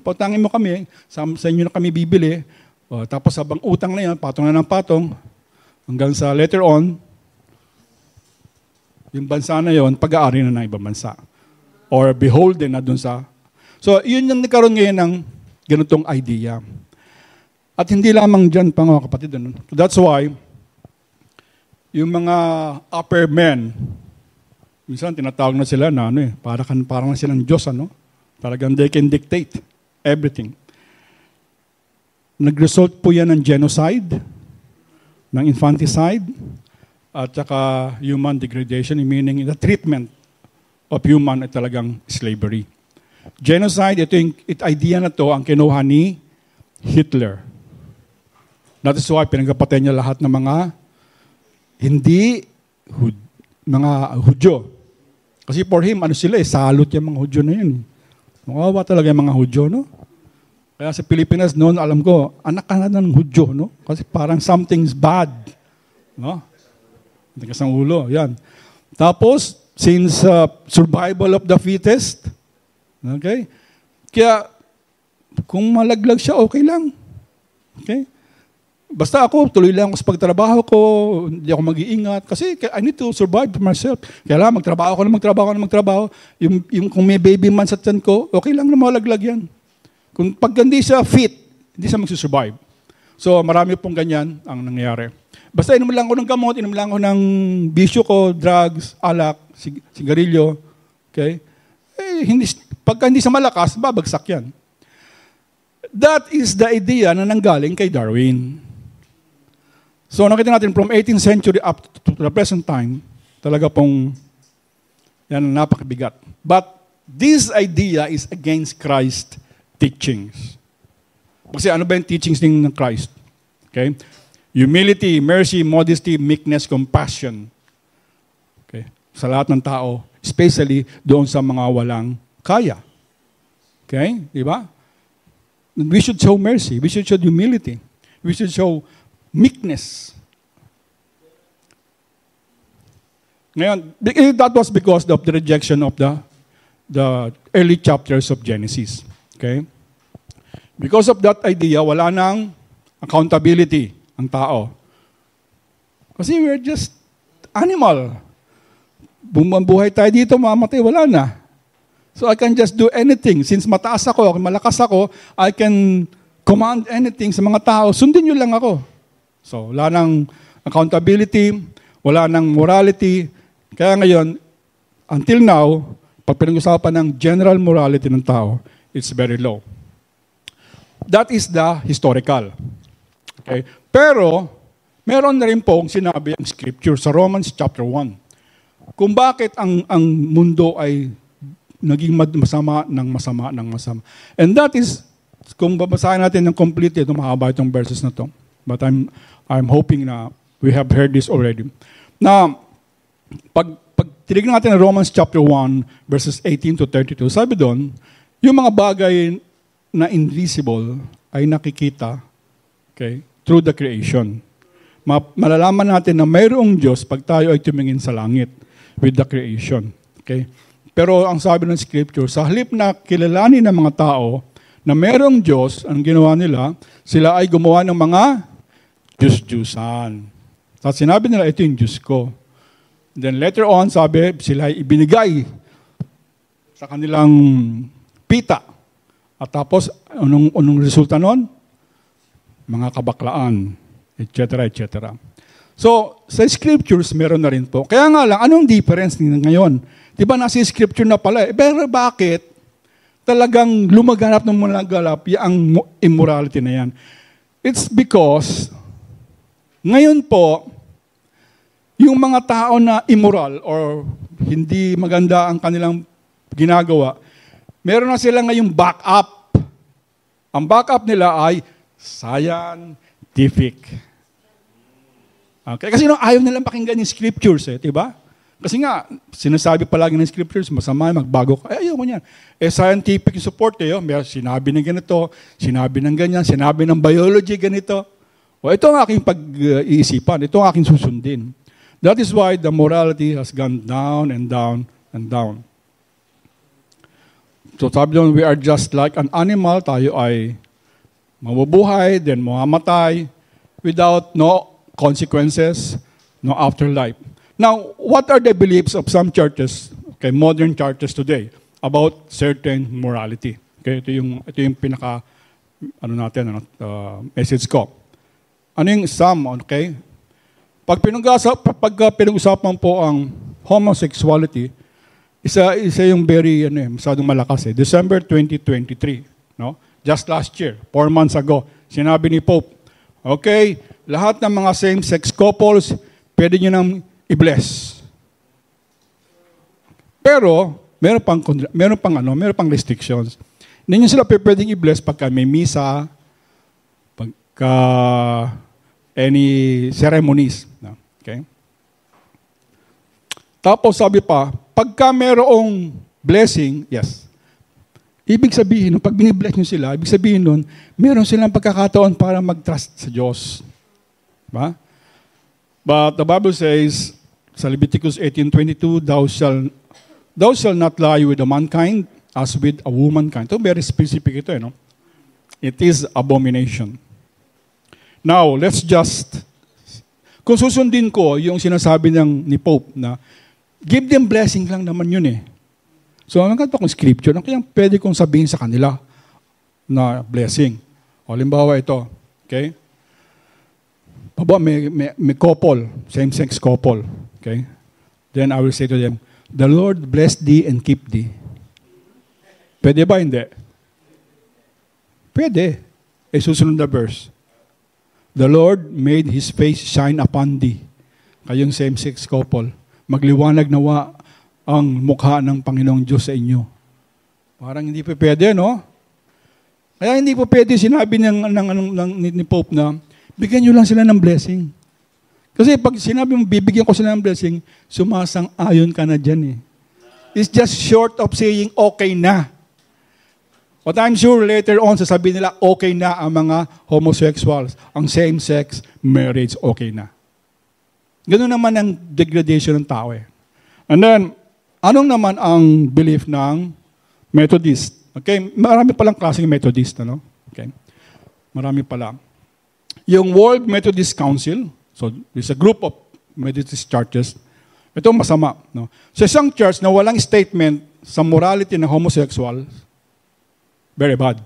pautangin mo kami, sa inyo na kami bibili. Tapos habang utang na yan, patong na ng patong, hanggang sa later on, yung bansa na yon pag-aari na ng ibang bansa. Or beholden na dun sa... So, yun yung nagkaroon ngayon ng ganitong idea. At hindi lamang dyan pa mga kapatid. That's why, yung mga upper men, minsan tinatawag na sila na parang na silang Diyos, Talagang they can dictate everything. Nag-result po yan ng genocide, ng infanticide, at saka human degradation, meaning the treatment of human ay talagang slavery. Genocide, ito yung idea na to ang kinuha ni Hitler. That is why pinagpatay niya lahat ng mga mga Hudyo. Kasi for him, sila salot yung mga Hudyo na yun. Makawawa talaga yung mga Hudyo, no? Kaya sa Pilipinas noon, alam ko, anak ka na ng Hudyo, no? Kasi parang something's bad. No? Tigas ang ulo, yan. Tapos, since survival of the fittest, okay? Kaya, kung malaglag siya, okay lang. Okay? Basta ako, tuloy lang ako sa pagtrabaho ko, hindi ako mag-iingat, kasi I need to survive for myself. Kaya lang, magtrabaho. Kung may baby man sa tiyan ko, okay lang na malaglag yan. Kung pag hindi siya fit, hindi siya magsusurvive. So, marami pong ganyan ang nangyayari. Basta inom lang ako ng gamot, inom lang ako ng bisyo ko, drugs, alak, sigarilyo. Okay? Pagka hindi sa malakas, babagsak yan. That is the idea na nanggaling kay Darwin. So nakita natin from 18th century up to the present time, talaga pong yan napakabigat. But this idea is against Christ's teachings. Kasi ano ba yung teachings ng Christ? Okay? Humility, mercy, modesty, meekness, compassion. Okay? Sa lahat ng tao, especially doon sa mga walang kaya. Okay? Di ba? We should show mercy. We should show humility. We should show meekness. Ngayon, that was because of the rejection of the early chapters of Genesis. Okay? Because of that idea, wala nang accountability ang tao. Kasi we're just animal. Bumambuhay tayo dito, mamatay, wala na. So I can just do anything. Since mataas ako, malakas ako, I can command anything sa mga tao. Sundin nyo lang ako. So wala nang accountability, wala nang morality. Kaya ngayon, until now, pag pinag-usapan ng general morality ng tao, it's very low. That is the historical. Okay? Pero, meron na rin pong sinabi ang scripture sa Romans chapter 1. Kung bakit ang mundo ay naging masama. And that is, kung babasahin natin ng complete, ito mahaba itong verses na to. But I'm hoping na we have heard this already. Na, pag tinignan natin ang Romans chapter 1, verses 18 to 32, sabi doon, yung mga bagay na invisible ay nakikita, okay, through the creation. Malalaman natin na mayroong Diyos pag tayo ay tumingin sa langit with the creation. Okay? Pero ang sabi ng Scripture, sa halip na kilalanin ng mga tao na mayroong Diyos, ang ginawa nila, sila ay gumawa ng mga Diyos-Diyusan. At sinabi nila, ito yung Diyos ko. Then later on, sabi, sila ay ibinigay sa kanilang pita. At tapos, anong resulta nun? Mga kabaklaan, etc., etc. So, sa scriptures, meron na rin po. Kaya nga lang, anong difference ngayon? Di ba nasa scripture na pala? Pero bakit talagang lumaganap ng malagalap ang immorality na yan? It's because, ngayon po, yung mga tao na immoral or hindi maganda ang kanilang ginagawa, meron na sila ngayong backup. Ang backup nila ay scientific. Okay? Kasi ayaw nilang pakinggan yung scriptures, diba? Kasi nga, sinasabi palagi ng scriptures, masama, magbago ka. Ayaw ko niyan. Scientific support may sinabi ng ganito, sinabi ng ganyan, sinabi ng biology ganito. Ito ang aking pag-iisipan, ito ang aking susundin. That is why the morality has gone down and down and down. So sabi doon, we are just like an animal, tayo ay mabubuhay, then mamamatay, without no consequences, no afterlife. Now, what are the beliefs of some churches, modern churches today, about certain morality? Ito yung pinaka, message ko. Ano yung some, Pag pinag-usapan po ang homosexuality, isa yung very, masyadong malakas December 2023, no? Just last year, 4 months ago, sinabi ni Pope, lahat ng mga same-sex couples, pwede nyo nang i-bless. Pero, meron pang restrictions. Hindi nyo sila pwedeng i-bless pagka may misa, pagka any ceremonies. Okay? Tapos sabi pa, pagka merong blessing, yes. Ibig sabihin, pag binibless nyo sila, ibig sabihin nun, meron silang pagkakataon para mag-trust sa Diyos. Diba? But the Bible says, sa Leviticus 18:22, thou shall not lie with a mankind as with a womankind. Ito very specific ito, no? It is abomination. Now, kung susundin ko yung sinasabi ni Pope na, give them blessing lang naman yun So, ang ganito kong scripture, ang kaya pwede kong sabihin sa kanila na blessing. Halimbawa ito, may couple, same-sex couple. Then I will say to them, the Lord bless thee and keep thee. Pwede ba? Hindi. Pwede. Susunod na verse. The Lord made His face shine upon thee. Kayong same-sex couple, magliwanag nawa ang mukha ng Panginoong Diyos sa inyo. Parang hindi pa pwede, no? Kaya hindi pa pwede sinabi ni Pope na, bigyan nyo lang sila ng blessing. Kasi pag sinabi mo, bibigyan ko sila ng blessing, sumasang-ayon ka na dyan It's just short of saying, okay na. But I'm sure later on, sasabihin nila, okay na ang mga homosexuals. Ang same-sex marriage, okay na. Ganun naman ang degradation ng tao And then, anong naman ang belief ng Methodist? Marami palang klaseng Methodist, Marami pala. Yung World Methodist Council, so there's a group of Methodist churches, ito masama. No? Sa isang church na walang statement sa morality ng homosexual, very bad.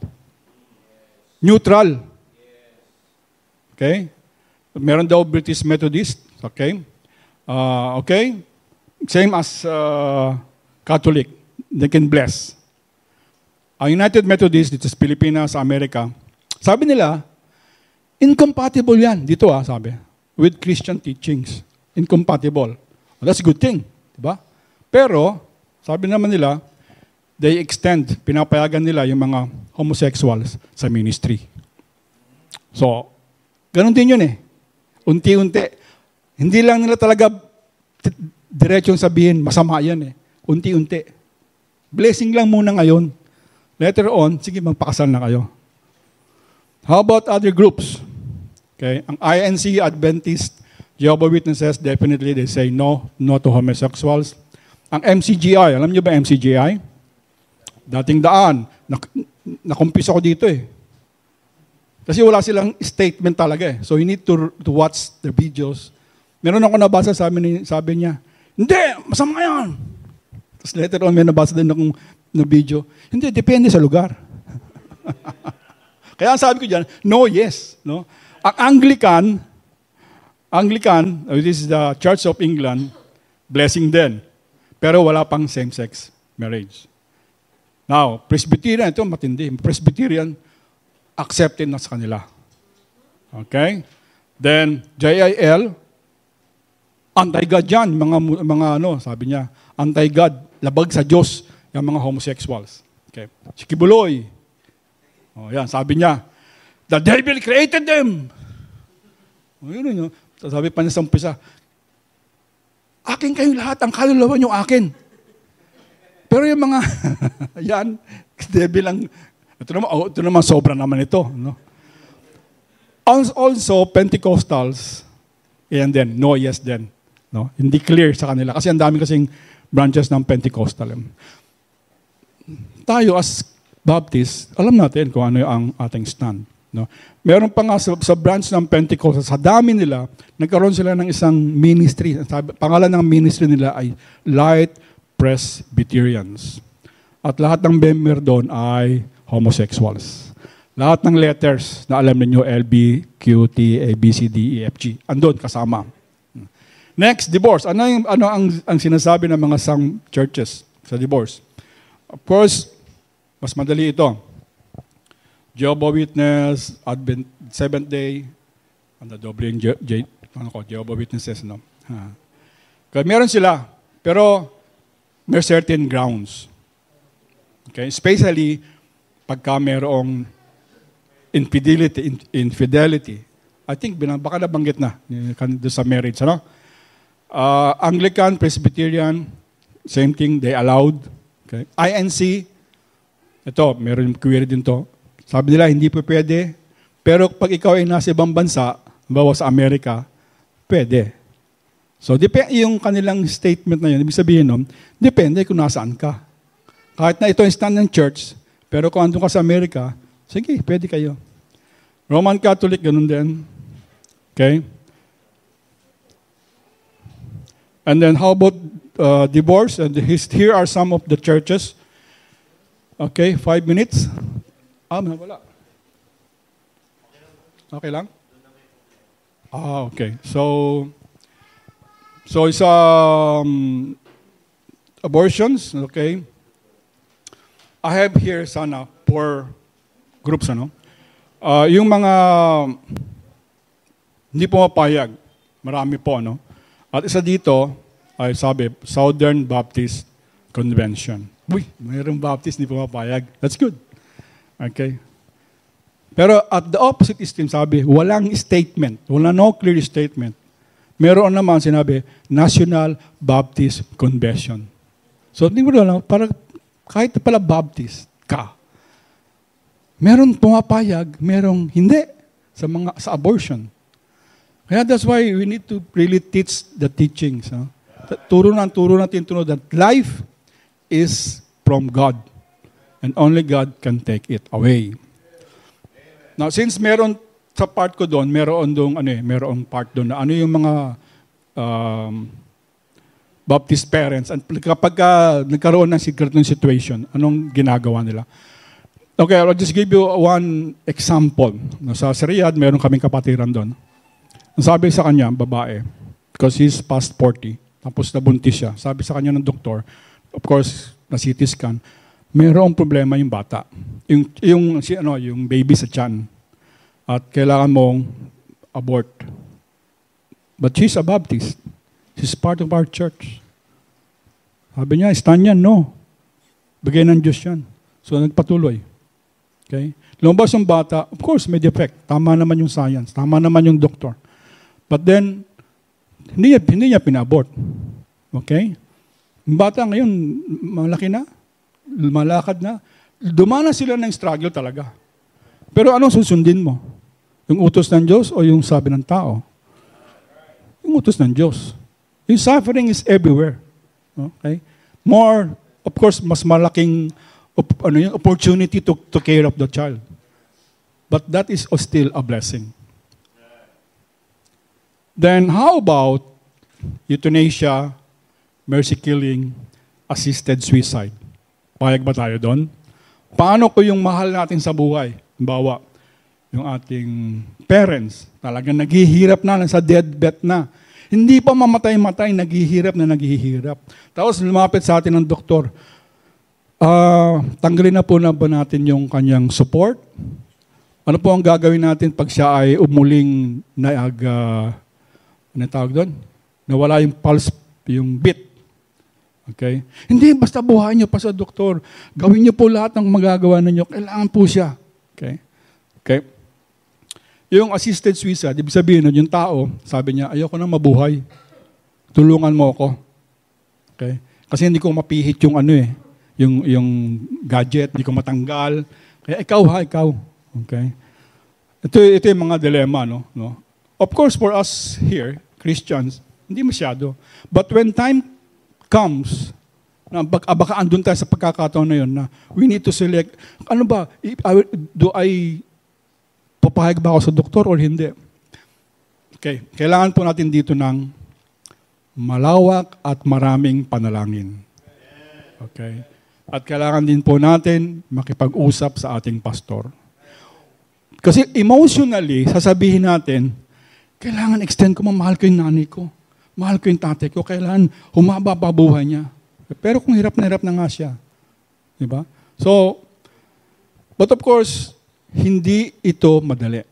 Neutral. Meron daw British Methodist, same as Catholic, they can bless. Ang United Methodist, dito sa Pilipinas, sa Amerika, sabi nila, incompatible yan. Dito sabi. With Christian teachings. Incompatible. Well, that's a good thing. Diba? Pero, sabi naman nila, they extend, pinapayagan nila yung mga homosexuals sa ministry. So, ganun din yun Unti-unti. Hindi lang nila talaga diretsong sabihin, masama yan Unti-unti. Blessing lang muna ngayon. Later on, sige, magpakasal na kayo. How about other groups? Ang INC, Adventist, Jehovah's Witnesses, definitely they say no to homosexuals. Ang MCGI, alam niyo ba MCGI? Dating daan, nakumpis ako dito Kasi wala silang statement talaga So you need to watch the videos. Meron ako nabasa, sabi niya, hindi, masama yan. Tapos later on, may nabasa din akong na video. Hindi, depende sa lugar. Kaya sabi ko dyan, no, yes. No? Ang Anglican, this is the Church of England, blessing din. Pero wala pang same-sex marriage. Now, Presbyterian, ito matindi. Presbyterian, accepted na sa kanila. Then, JIL, anti-God yan. Sabi niya, anti-God, labag sa Diyos, yung mga homosexuals. Si Kibuloy, sabi niya, the devil created them. Sabi pa niya sa umpisa, Akin kayong lahat, ang kaluluwa nyo akin. Pero yung mga, yan, devil lang, ito naman sobra naman ito. No? Also, Pentecostals, and then, no, yes, then. No? Hindi clear sa kanila. Kasi ang dami kasing branches ng Pentecostal. Tayo as Baptist, alam natin kung ano ang ating stand. No? Meron pa nga sa branch ng Pentecostal, sa dami nila, nagkaroon sila ng isang ministry. Pangalan ng ministry nila ay Light Presbyterians. At lahat ng member doon ay homosexuals. Lahat ng letters na alam niyo LB, Q, T, A, B, C, D, E, F, G, andun kasama. Next, divorce. Ano ang sinasabi ng mga some churches sa divorce? Of course, mas madali ito. Jehovah's Witness, Advent, Seventh Day, ano doble yung Jehovah's Witnesses, no? Kaya meron sila, pero may certain grounds. Okay? Especially, pagka mayroong infidelity. I think, baka nabanggit na doon sa marriage, ano? Anglican, Presbyterian, same thing, they allowed. Okay? INC, ito, meron yung query din to. Sabi nila, hindi po pwede. Pero pag ikaw ay nasa ibang bansa, bawa sa Amerika, pwede. So, yung kanilang statement na yun, ibig sabihin nun, depende kung nasaan ka. Kahit na ito yung stand ng church, pero kung andun ka sa Amerika, sige, pwede kayo. Roman Catholic, ganun din. Okay? And then, how about divorce? And here are some of the churches. Okay, 5 minutes. Wala. Okay lang? Okay. So it's abortions, okay? I have here sana 4 groups, ano? Yung mga hindi pumapayag, marami po, ano? At isa dito ay sabi, Southern Baptist Convention. Uy, mayroong Baptist hindi pumapayag. That's good. Okay? Pero at the opposite extreme, sabi, walang statement. No clear statement. Meron naman sinabi, National Baptist Convention. So, hindi mo lang, kahit pala Baptist ka, meron pumapayag, merong hindi sa abortion. Kaya that's why we need to really teach the teachings. Huh? Turo natin that life is from God. And only God can take it away. Now, since meron sa part ko doon, merong part doon na ano yung mga Baptist parents, and kapag nagkaroon ng ganitong situation, anong ginagawa nila? Okay, I'll just give you one example. Sa Riyadh, meron kaming kapatiran doon. Ang sabi sa kanya, babae, because he's past 40, tapos nabuntis siya. Sabi sa kanya ng doktor, of course, na CT scan, mayroong problema yung bata. Yung baby sa tiyan. At kailangan mong abort. But she's a Baptist. She's part of our church. Sabi niya, stand yan, no. Bigay ng Diyos yan. So, nagpatuloy. Okay? Lumabas yung bata, of course, may defect. Tama naman yung science. Tama naman yung doktor. But then, hindi niya pinabort. Okay? Yung bata ngayon, malaki na. Malakad na. Dumana sila ng struggle talaga. Pero anong susundin mo? Yung utos ng Diyos o yung sabi ng tao? Yung utos ng Diyos. Yung suffering is everywhere. Okay? More, of course, mas malaking opportunity to care of the child. But that is still a blessing. Then how about euthanasia, mercy killing, assisted suicide? Payag ba tayo doon? Paano ko yung mahal natin sa buhay? Bawa, yung ating parents, talagang naghihirap na, sa deathbed na. Hindi pa mamatay-matay, naghihirap. Tapos lumapit sa atin ng doktor, tanggalin na po na ba natin yung kanyang support? Ano po ang gagawin natin pag siya ay umuling ano tawag doon? Nawala yung pulse, yung beat. Okay? Hindi, basta buhayin niyo pa sa doktor. Gawin niyo po lahat ng magagawa ninyo. Kailangan po siya. Okay? Okay? Yung assisted suicide, ibig sabihin nun, yung tao, sabi niya, ayoko na mabuhay. Tulungan mo ako. Okay? Kasi hindi ko mapihit yung yung gadget, hindi ko matanggal. Kaya ikaw. Okay? Ito yung mga dilemma, no? Of course, for us here, Christians, hindi masyado. But when time comes, na baka andun tayo sa pagkakataon na yun, na we need to select, ano ba, papahayag ba ako sa doktor or hindi? Okay, kailangan po natin dito ng malawak at maraming panalangin. Okay? At kailangan din po natin makipag-usap sa ating pastor. Kasi emotionally, sasabihin natin, kailangan extend ko, mahal ko yung nanay ko. Mahal ko yung tatay ko. Kailangan humaba pa buhay niya. Pero kung hirap na nga siya. Diba? So, but of course, hindi ito madali.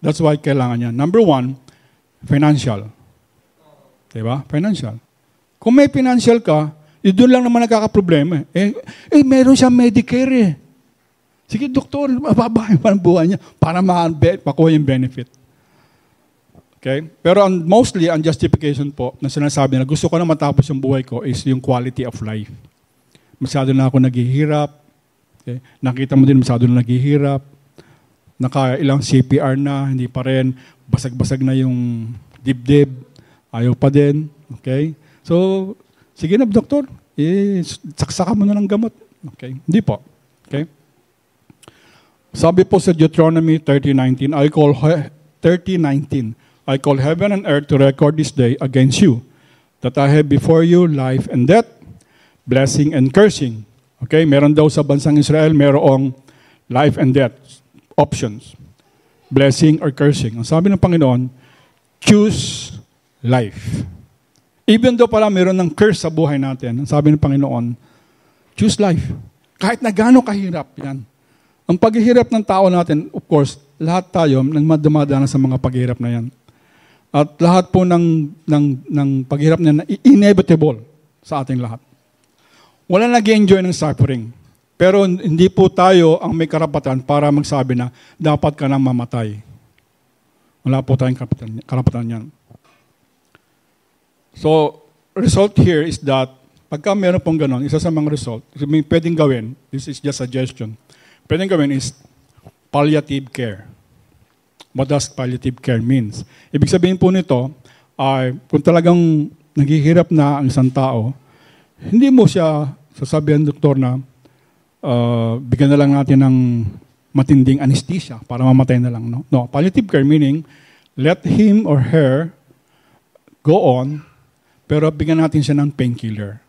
That's why kailangan niya. Number 1, financial. Diba? Financial. Kung may financial ka, doon lang naman nagkakaproblema. Meron siya Medicare eh. Sige, doktor, mababahin pa ang buhay niya para makuha yung benefit. Okay? Pero mostly, ang justification po na sinasabi na gusto ko na matapos yung buhay ko is yung quality of life. Masyado na ako naghihirap. Okay? Nakita mo din, masyado na naghihirap. Ilang CPR na, hindi pa rin. Basag-basag na yung dibdib. Ayaw pa din. Okay? So, sige na, doktor. Saksaka mo na ng gamot. Okay? Hindi po. Okay? Sabi po sa Deuteronomy 30:19, I call heaven and earth to record this day against you, that I have before you life and death, blessing and cursing. Okay, meron daw sa bansang Israel, merong life and death options. Blessing or cursing. Ang sabi ng Panginoon, choose life. Even though pala meron ng curse sa buhay natin, ang sabi ng Panginoon, choose life. Kahit na gaano kahirap yan. Ang paghihirap ng tao natin, of course, lahat tayo dumadaan sa mga paghihirap na yan. At lahat po ng paghirap na inevitable sa ating lahat. Wala nag-enjoy ng suffering. Pero hindi po tayo ang may karapatan para magsabi na dapat ka nang mamatay. Wala po tayong karapatan yan. So, result here is that pagka meron pong ganon, isa sa mga result, pwedeng gawin, this is just suggestion, pwedeng gawin is palliative care. What does palliative care means? Ibig sabihin po nito, ay kung talagang naghihirap na ang isang tao, hindi mo siya sasabihan doktor na bigyan na lang natin ng matinding anesthesia para mamatay na lang. No, palliative care meaning, let him or her go on, pero bigyan natin siya ng painkiller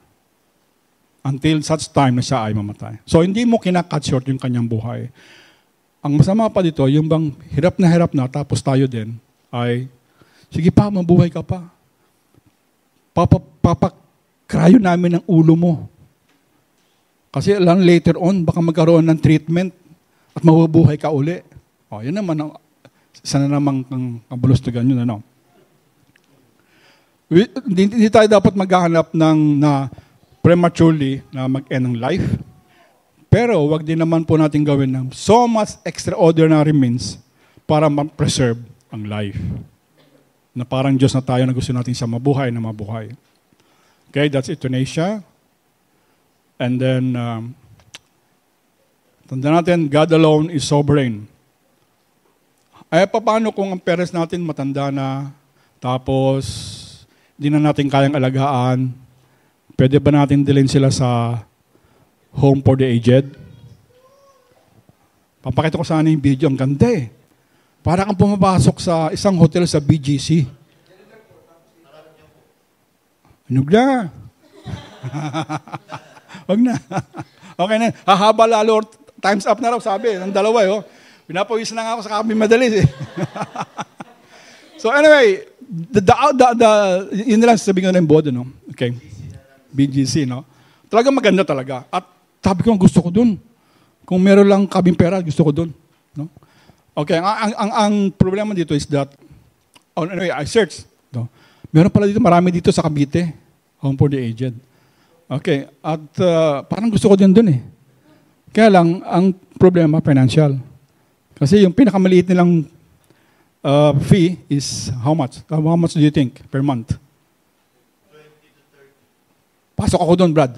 until such time na siya ay mamatay. So hindi mo kinakat short yung kanyang buhay. Ang masama pa dito, yung bang hirap na tapos tayo din ay, sige pa, mabuhay ka pa. Papakrayo namin ang ulo mo. Kasi lang later on, baka magkaroon ng treatment at mabubuhay ka uli. Yun naman, sana namang kabulustugan yun, ano. Hindi tayo dapat maghahanap na prematurely na mag-end ng life. Pero wag din naman po natin gawin ng so much extraordinary means para ma-preserve ang life. Na parang Diyos na tayo na gusto natin siya mabuhay na mabuhay. Okay, that's euthanasia. And then, tanda natin, God alone is sovereign. Ay, paano kung ang parents natin matanda na, tapos di na natin kayang alagaan, pwede ba natin dilin sila sa home for the aged? Papakita ko sana yung video, ang ganda eh. Para kang pumapasok sa isang hotel sa BGC. Anong na? Wag na. Okay na. Hahaba lalo. Time's up na raw, sabi. Ang dalawa eh. Pinapawis na nga ako sa kami madalis eh. So anyway, yun na lang sasabihin ko na yung bodo, no? Okay. BGC, no? Talagang maganda talaga. At sabi ko, gusto ko dun. Kung meron lang kaming pera, gusto ko dun. No? Okay, ang problema dito is that, anyway, I searched. No? Meron pala dito, marami dito sa Cavite, home for the aged. Okay, at parang gusto ko din dun eh. Kaya lang, ang problema, financial. Kasi yung pinakamaliit nilang fee is how much? How much do you think per month? Pasok ako doon, Brad.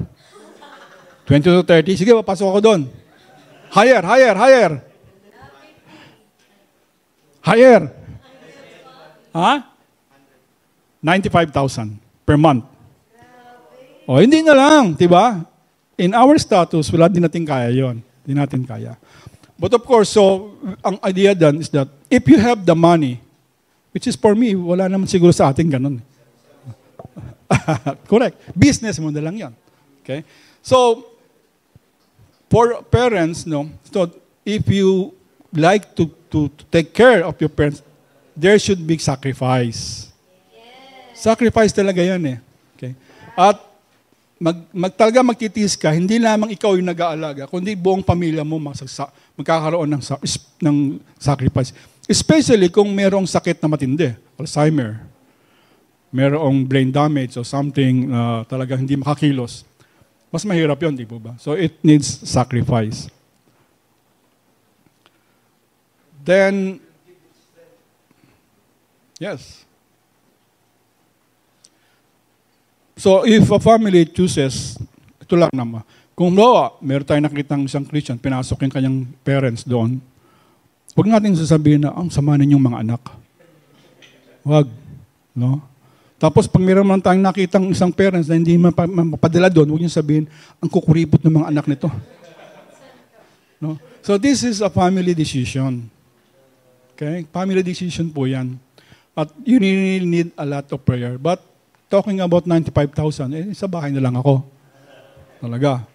20 to 30, sige, pasok ako doon. Higher. Ha? 95,000 per month. O, hindi na lang, di ba? In our status, wala din natin kaya yon. Hindi natin kaya. But of course, so, ang idea done is that if you have the money, which is for me, wala naman siguro sa atin ganun. Correct. Business mo na lang yan. Okay? So, for parents, no, so if you like to take care of your parents, there should be sacrifice. Sacrifice talaga yan eh. Okay? At talaga magtitiis ka, hindi lamang ikaw yung nag-aalaga, kundi buong pamilya mo magkakaroon ng sacrifice. Especially kung merong sakit na matindi, Alzheimer, merong brain damage or something talaga hindi makakilos. Mas mahirap yun, di ba? So it needs sacrifice. Then, yes. So if a family chooses, ito lang naman, kung meron tayong nakitang isang Christian, pinasok yung kanyang parents doon, huwag natin sasabihin na, ang sama ninyong mga anak. Huwag. No? Tapos pag meron man tayong nakitang isang parents na hindi mapadala doon, huwag niyo sabihin, ang kukuripot ng mga anak nito. No? So this is a family decision. Okay? Family decision po yan. At you really need a lot of prayer. But talking about 95,000, sa bahay na lang ako. Talaga.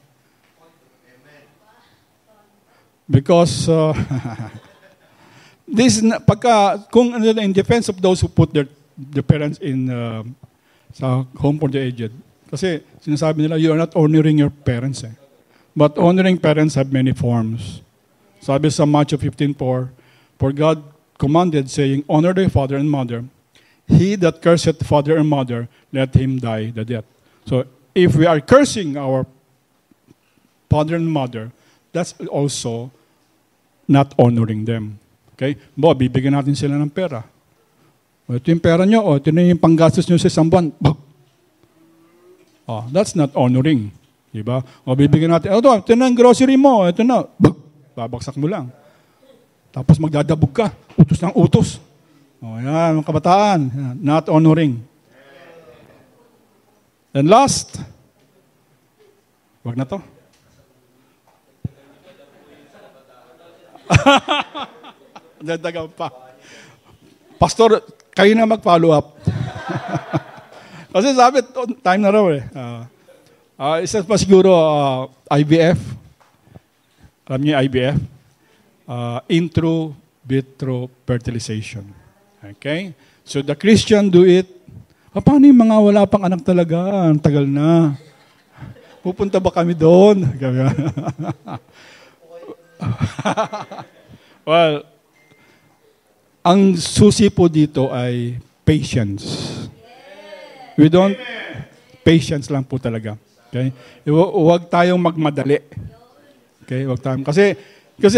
Because, kung in defense of those who put their parents in sa home for the aged. Kasi sinasabi nila, you are not honoring your parents. But honoring parents have many forms. Sabi sa Matthew 15:4, for God commanded, saying, honor thy father and mother. He that curseth father and mother, let him die the death. So if we are cursing our father and mother, that's also not honoring them. Okay? Bibigyan natin sila ng pera. O, ito yung pera nyo, ito na yung panggastos nyo sa isang buwan. That's not honoring. Diba? O, bibigyan natin, ito na yung grocery mo, ito na. Babagsak mo lang. Tapos magdadabog ka. Utos ng utos. O, yan, mga kabataan. Yan, not honoring. And last, wag na to. Dadagang pa. Pastor, kayo na mag-follow up. Kasi sabi, time na raw eh. Isa pa siguro, IVF. Alam niyo IVF? Intro vitro fertilization. Okay? So the Christian do it. Paano yung mga wala pang anak talaga? Ang tagal na. Pupunta ba kami doon? Well, ang susi po dito ay patience. We don't, patience lang po talaga. Okay? Huwag tayong magmadali. Okay? Huwag tayong, kasi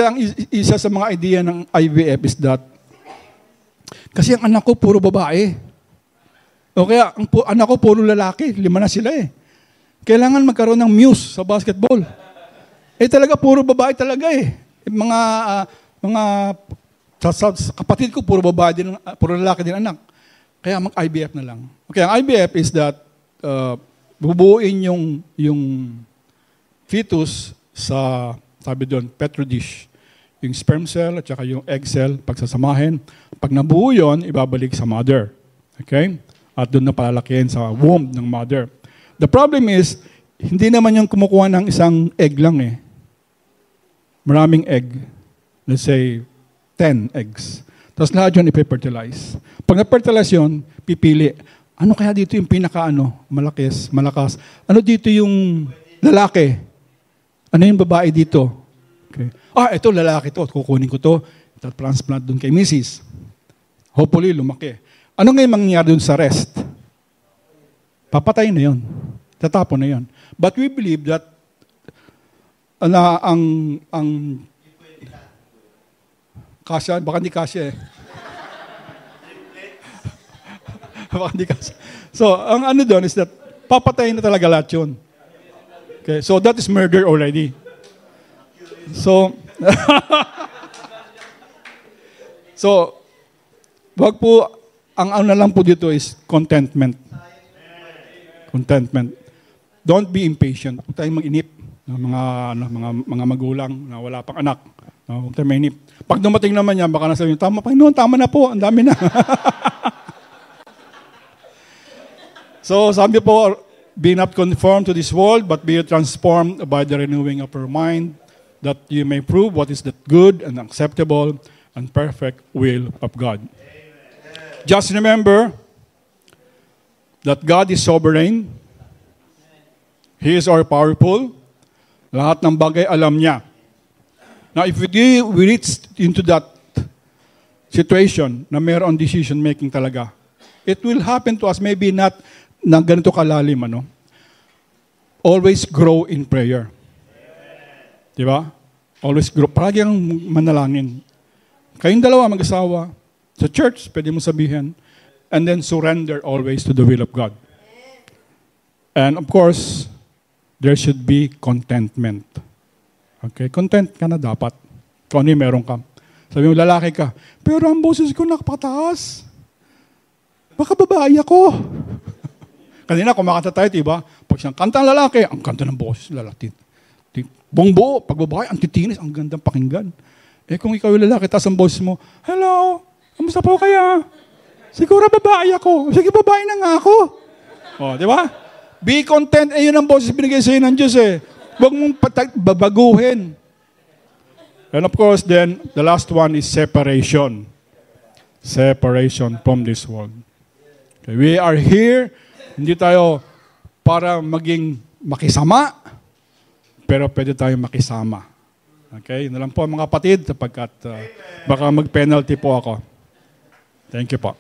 ang isa sa mga idea ng IVF is that, kasi ang anak ko puro babae. O kaya, ang anak ko puro lalaki. 5 na sila eh. Kailangan magkaroon ng muse sa basketball. Talaga puro babae talaga eh. Sa kapatid ko, puro babae din, puro lalaki din anak. Kaya mag-IVF na lang. Okay, ang IVF is that bubuuin yung fetus sa, sabi doon, petri dish. Yung sperm cell at saka yung egg cell, pagsasamahin. Pag nabuo yun, ibabalik sa mother. Okay? At doon na palalakihin sa womb ng mother. The problem is, hindi naman yung kumukuha ng isang egg lang eh. Maraming egg. Let's say, 10 eggs. Tapos lahat yun ipifertilize. Pag na-fertilize yun, pipili. Ano kaya dito yung malakas? Ano dito yung lalaki? Ano yung babae dito? Okay. Ito lalaki to. Kukunin ko to. Transplant dun kay Mrs. Hopefully, lumaki. Ano ngayon mangyayari dun sa rest? Papatay na yun. Tatapon na yun. But we believe that ang kasya, baka hindi kasya eh. Baka hindi kasya. So, ang ano doon is that papatayin na talaga lahat yun. Okay, so that is murder already. So, so, wag po, ang ano na lang po dito is contentment. Contentment. Don't be impatient. Huwag tayong mag-inip ng mga magulang na wala pang anak. No, huwag tayong mainip. Pag dumating naman yan, baka nasabihin, tama, Panginoon, tama na po, ang dami na. So, sabi po, be not conformed to this world, but be transformed by the renewing of your mind, that you may prove what is the good and acceptable and perfect will of God. Amen. Just remember that God is sovereign. He is all powerful. Lahat ng bagay alam niya. Now, if we reach into that situation na mayroon decision making talaga, it will happen to us, maybe not na ganito kalalim, ano? Always grow in prayer. Di ba? Always grow. Paragi ang manalangin. Kayong dalawa, mag-asawa, sa church, pwede mo sabihin, and then surrender always to the will of God. And of course, there should be contentment. Okay? Content ka na dapat. Kung ano yung meron ka. Sabi mo, lalaki ka, pero ang boses ko nakapataas. Baka babae ako. Kanina, kumakanta tayo, diba? Pag siyang kanta ang lalaki, ang kanta ng boses, lalaki. Buong buo, pag babae, ang titinis, ang gandang pakinggan. Eh kung ikaw yung lalaki, tas ang boses mo, hello, kamusta po kaya? Siguro babae ako. Sige, babae na nga ako. O, di ba? Be content. Eh, yun ang boses binigay sa'yo ng Diyos eh. Huwag mong babaguhin. And of course, then, the last one is separation. Separation from this world. Okay, we are here, hindi tayo para maging makisama, pero pwede tayong makisama. Okay? Yun lang po mga kapatid, sapagkat baka mag-penalty po ako. Thank you po.